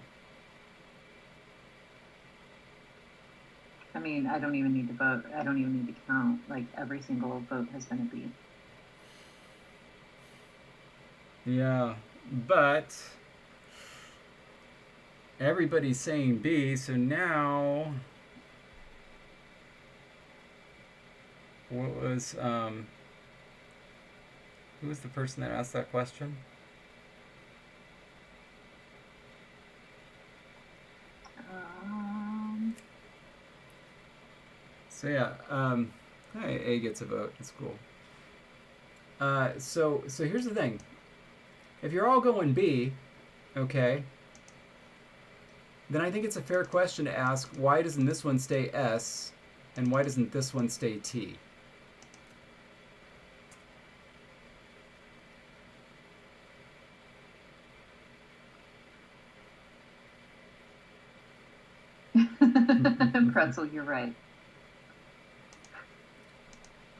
I mean, I don't even need to vote. I don't even need to count. Like, every single vote has been a B. Yeah. But everybody's saying B, so now what was who was the person that asked that question? So yeah, A gets a vote. It's cool. So here's the thing. If you're all going B, okay, then I think it's a fair question to ask, why doesn't this one stay S, and why doesn't this one stay T? Pretzel, you're right.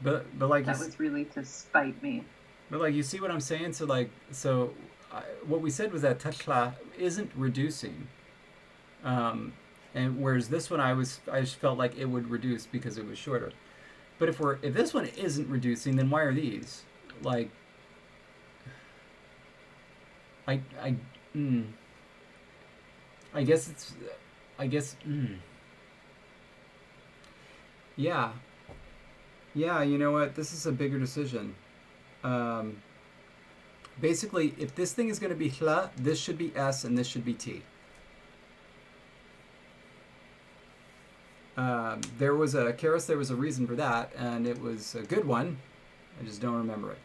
But like that was really to spite me. But like, you see what I'm saying? So what we said was that tahla isn't reducing, and whereas this one I just felt like it would reduce because it was shorter. But if this one isn't reducing, then why are these? Like, I, mm, I guess it's, I guess, yeah. Yeah, you know what? This is a bigger decision. Um, Basically, if this thing is going to be hl, this should be s and this should be t. There was a Karis, there was a reason for that, and it was a good one. I just don't remember it.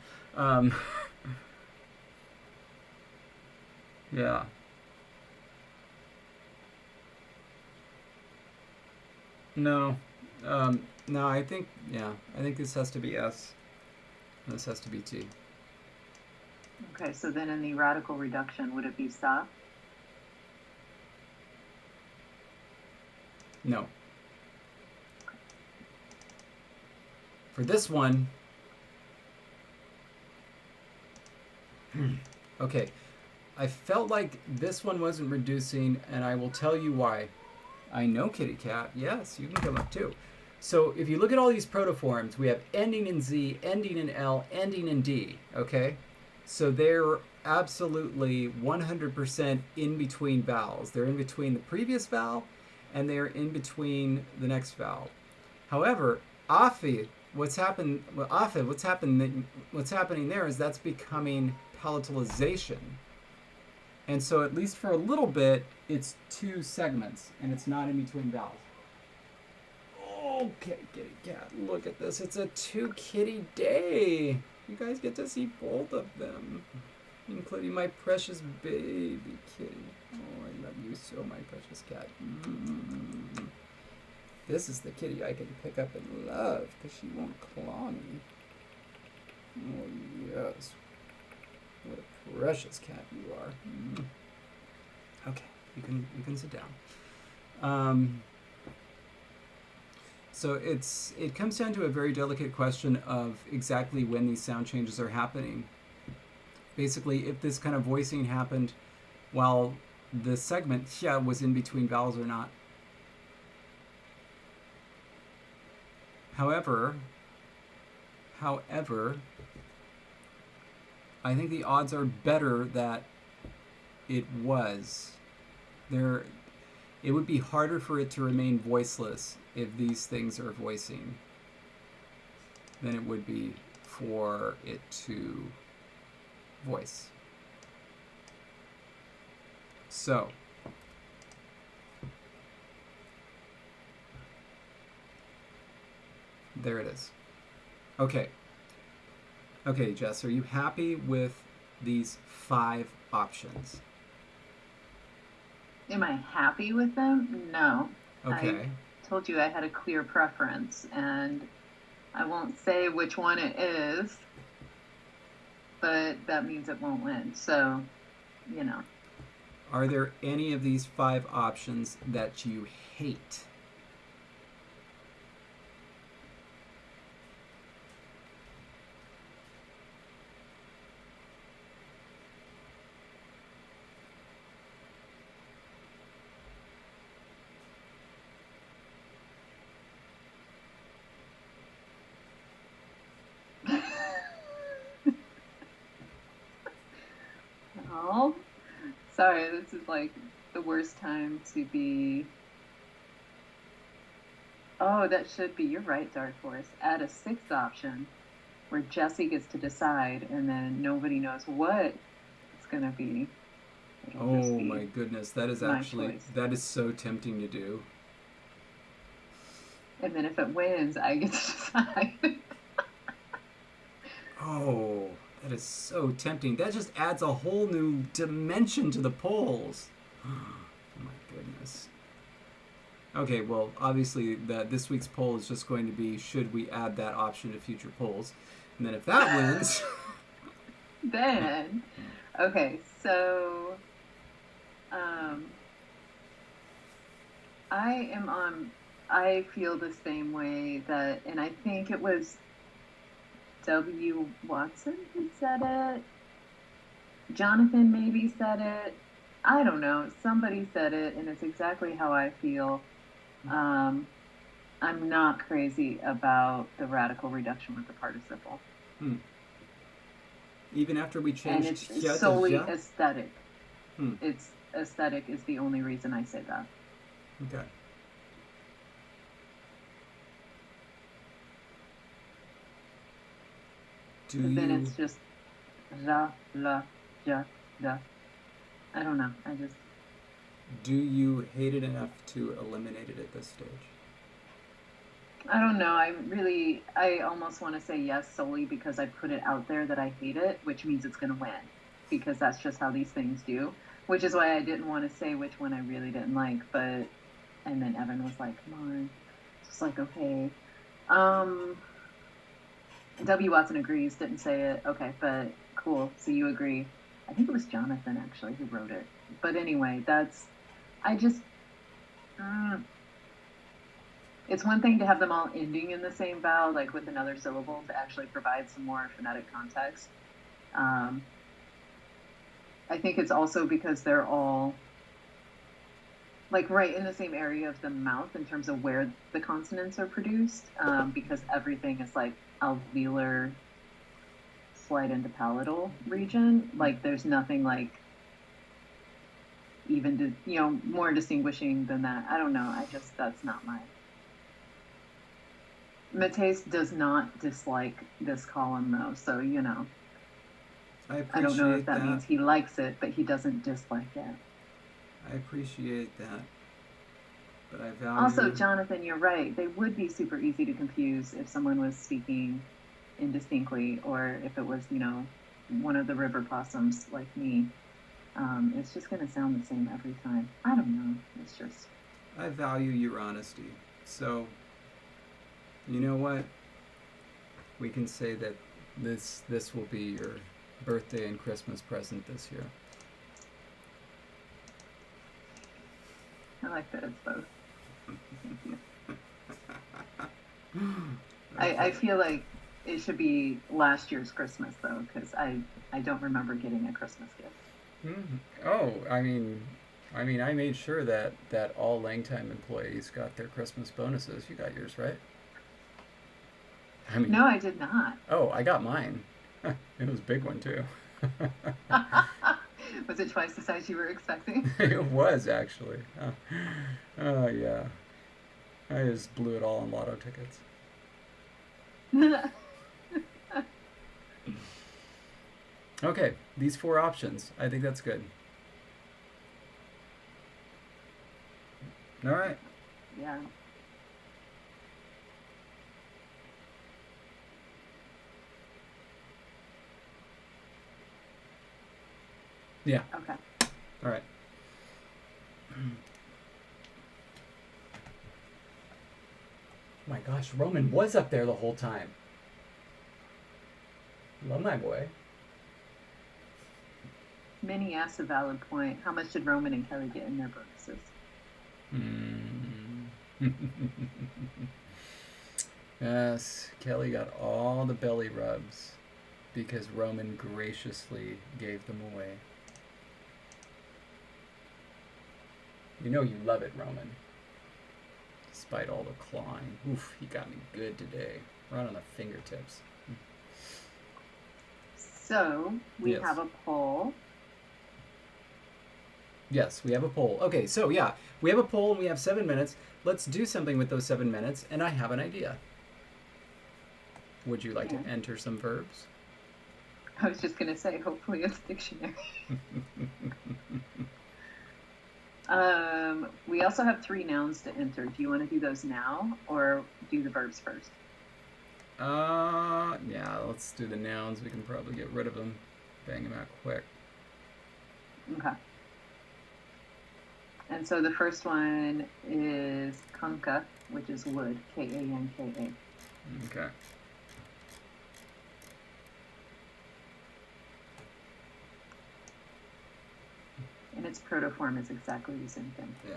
Yeah. No. No, I think, yeah, I think this has to be s, and this has to be t. Okay, so then in the radical reduction, would it be sa? No. For this one, okay, I felt like this one wasn't reducing, and I will tell you why. I know, Kitty Cat. Yes, you can come up too. So if you look at all these protoforms, we have ending in Z, ending in L, ending in D, okay? So they're absolutely 100% in between vowels. They're in between the previous vowel, and they're in between the next vowel. However, afi, what's happening there is that's becoming palatalization. And so at least for a little bit, it's two segments, and it's not in between vowels. Okay, kitty cat, look at this. It's a two kitty day. You guys get to see both of them, including my precious baby kitty. Oh, I love you so, my precious cat. This is the kitty I can pick up and love, because she won't claw me. Oh, yes. What a precious cat you are. Okay, you can sit down. So it comes down to a very delicate question of exactly when these sound changes are happening. Basically, if this kind of voicing happened while the segment was in between vowels or not. However, I think the odds are better that it was. It would be harder for it to remain voiceless if these things are voicing than it would be for it to voice. So, there it is. Okay. Okay, Jess, are you happy with these 5 options? Am I happy with them? No. Okay. I told you I had a clear preference, and I won't say which one it is, but that means it won't win. So, you know. Are there any of these 5 options that you hate? Oh, sorry, this is like the worst time to be. Oh, that should be. You're right, Dark Horse. Add a 6th option where Jesse gets to decide, and then nobody knows what it's gonna be. Oh my goodness, that is actually choice. That is so tempting to do. And then if it wins, I get to decide. Oh, that is so tempting. That just adds a whole new dimension to the polls. Oh my goodness. Okay, well, obviously this week's poll is just going to be, should we add that option to future polls? And then if that wins... Then, okay, so I feel the same way that, and I think it was W. Watson who said it. Jonathan maybe said it. I don't know. Somebody said it, and it's exactly how I feel. I'm not crazy about the radical reduction with the participle. Even after we And changed it's ja to solely ja? aesthetic. Hmm. It's aesthetic is the only reason I say that. Okay. Do But then you it's just ja, la, ja, da. I don't know. I just do you hate it enough to eliminate it at this stage? I don't know. I almost want to say yes solely because I put it out there that I hate it, which means it's going to win because that's just how these things do, which is why I didn't want to say which one I really didn't like. But, and then Evan was like, come on. Just like, okay. W. Watson agrees, didn't say it. Okay, but cool. So you agree. I think it was Jonathan actually who wrote it. But anyway, I just, it's one thing to have them all ending in the same vowel, like with another syllable, to actually provide some more phonetic context. I think it's also because they're all like right in the same area of the mouth in terms of where the consonants are produced, because everything is like alveolar slide into palatal region. Like there's nothing like even more distinguishing than that. I don't know. That's not my. Mateus does not dislike this column though, so I don't know if that that means he likes it, but he doesn't dislike it. I appreciate that. But I value... Also, Jonathan, you're right. They would be super easy to confuse if someone was speaking indistinctly, or if it was, one of the river possums like me. It's just going to sound the same every time. I don't know. It's just... I value your honesty. So, you know what? We can say that this will be your birthday and Christmas present this year. I like that it's both. I feel like it should be last year's Christmas though, because I don't remember getting a Christmas gift. Oh, I mean, I made sure that all LangTime employees got their Christmas bonuses. You got yours, right? No, I did not. Oh, I got mine. It was a big one too. Was it twice the size you were expecting? It was actually. Oh yeah. I just blew it all on lotto tickets. Okay, these 4 options. I think that's good. All right. Yeah. Yeah. Okay. All right. My gosh, Roman was up there the whole time. Love my boy. Minnie asked a valid point. How much did Roman and Kelly get in their bonuses? Yes, Kelly got all the belly rubs because Roman graciously gave them away. You know you love it, Roman. Despite all the clawing. Oof, he got me good today. Right on the fingertips. So, we have a poll. Yes, we have a poll. Okay, so yeah, we have a poll and we have 7 minutes. Let's do something with those 7 minutes, and I have an idea. Would you like to enter some verbs? I was just going to say, hopefully it's dictionary. We also have 3 nouns to enter. Do you want to do those now or do the verbs first? Yeah, let's do the nouns. We can probably get rid of them. Bang them out quick. Okay. And so the first one is kanka, which is wood, K-A-N-K-A. Okay. And its protoform is exactly the same thing. Yeah.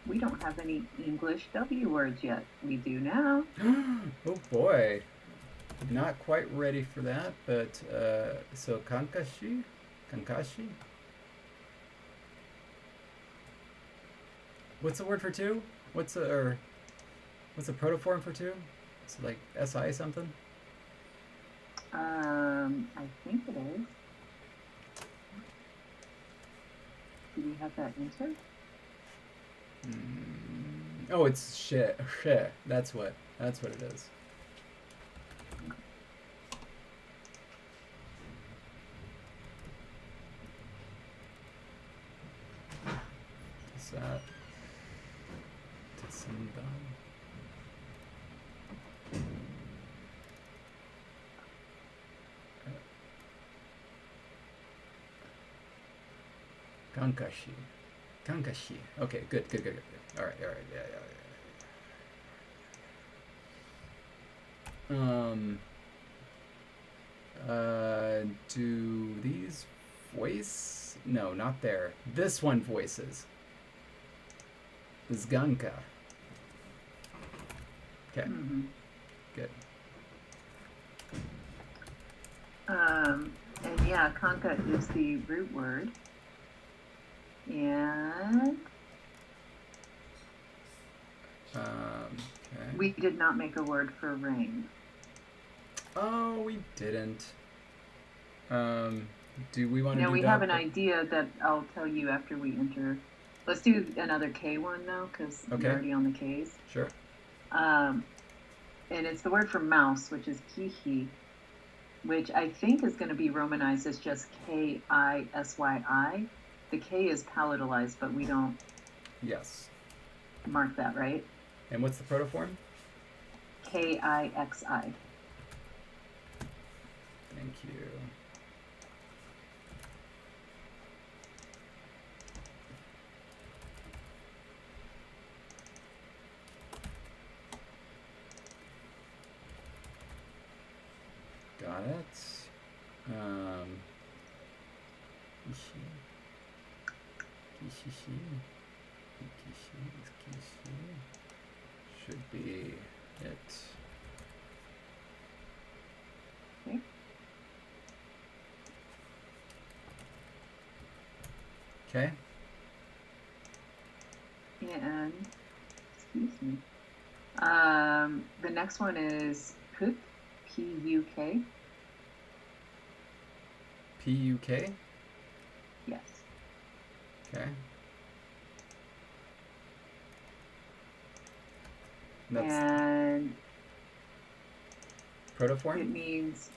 We don't have any English W words yet. We do now. Oh boy. Not quite ready for that, but so kankashi? Kankashi? What's the word for two? What's a protoform for two? It's like SI something? I think it is. Do we have that answer? Oh, it's she. That's what it is. Is that Kankashi. Kankashi. Okay, good. All right, yeah. Do these voice? No, not there. This one voices. Zganka. Okay. Good. And yeah, kanka is the root word. And okay. We did not make a word for rain. Oh, we didn't. Do we want to do that? No, we have an idea that I'll tell you after we enter. Let's do another K one, though, because we're already on the Ks. Sure. And it's the word for mouse, which is kihi, which I think is going to be romanized as just Kisyi. The K is palatalized, but we don't mark that, right? And what's the protoform? Kixi. Thank you. Got it. Should be it. Okay. Okay. And excuse me. The next one is puk, P-U-K. P-U-K? Yes. Okay. And protoform? it means,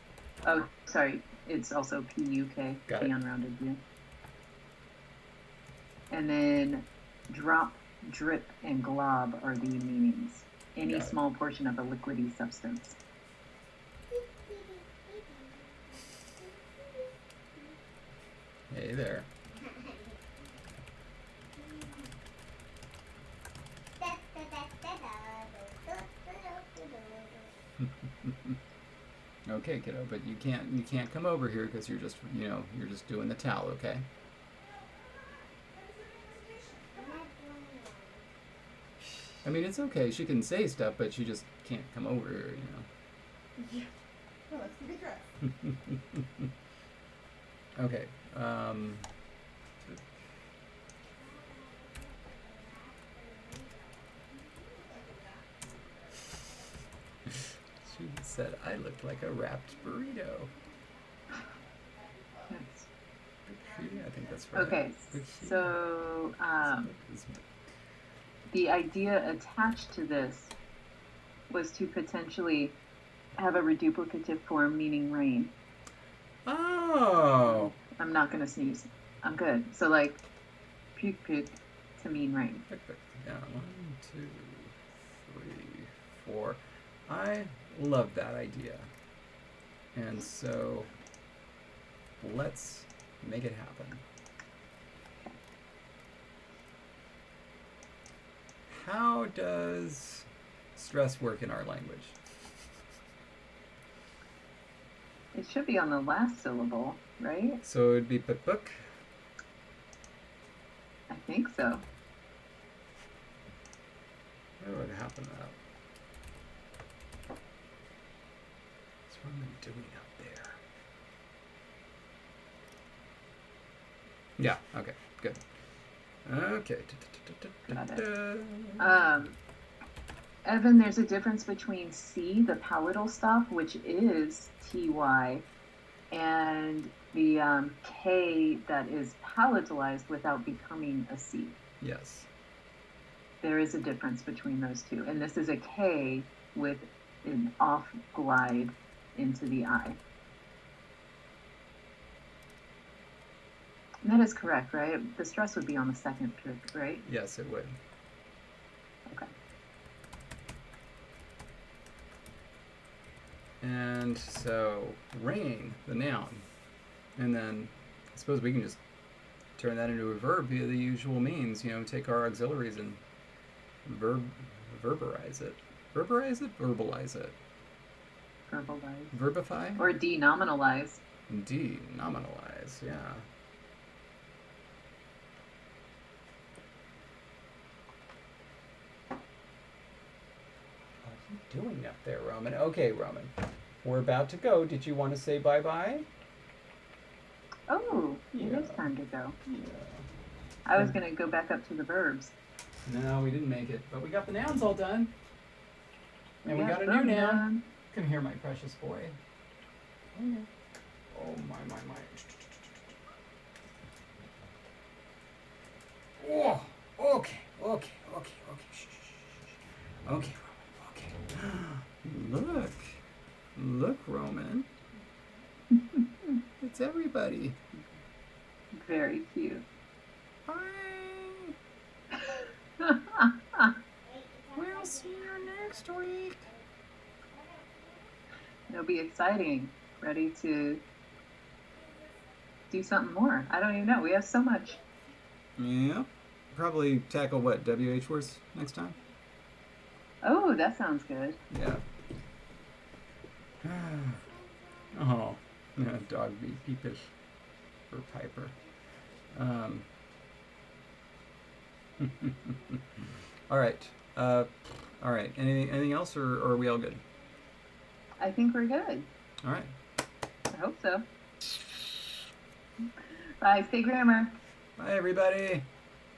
oh, sorry, it's also P-U-K, Got P it. unrounded view. And then drop, drip, and glob are the meanings. Any small portion of a liquidy substance. Hey there. Okay, kiddo, but you can't come over here because you're just you're just doing the towel, okay? I mean, it's okay. She can say stuff, but she just can't come over here, Yeah. Well, that's the big dress. Okay. She said I looked like a wrapped burrito. I think that's right. Okay, so the idea attached to this was to potentially have a reduplicative form meaning rain. Oh. I'm not going to sneeze. I'm good. So like puke puke to mean rain. Yeah, 1, 2, 3, 4. I love that idea. And so let's make it happen. How does stress work in our language? It should be on the last syllable, right? So it would be book. I think so. What would happen to that? Roman doing up there? Yeah, okay, good. Okay. Got it. Evan, there's a difference between C, the palatal stop, which is TY, and the K that is palatalized without becoming a C. Yes. There is a difference between those two. And this is a K with an off glide into the I. And that is correct, right? The stress would be on the second trick, right? Yes, it would. Okay. And so, rain, the noun. And then I suppose we can just turn that into a verb via the usual means. You know, take our auxiliaries and verbalize it. Verbalize it? Verbalize it. Verbalize. Verbify? Or denominalize. Denominalize, yeah. What are you doing up there, Roman? Okay, Roman. We're about to go. Did you want to say bye-bye? Oh, Yeah. it is time to go. Yeah. I was going to go back up to the verbs. No, we didn't make it, but we got the nouns all done. And we got a new them noun. done. Come here, my precious boy. Oh, my. Oh, okay. Shh. Okay, Roman, okay. Look, Roman. It's everybody. Very cute. Bye. We'll see you next week. It'll be exciting. Ready to do something more. I don't even know. We have so much. Yeah. Probably tackle what, WH words next time? Oh, that sounds good. Yeah. Oh, yeah, dog be peepish for Piper. All right. All right. Anything else, or are we all good? I think we're good. All right. I hope so. Bye. Stay grammar. Bye, everybody.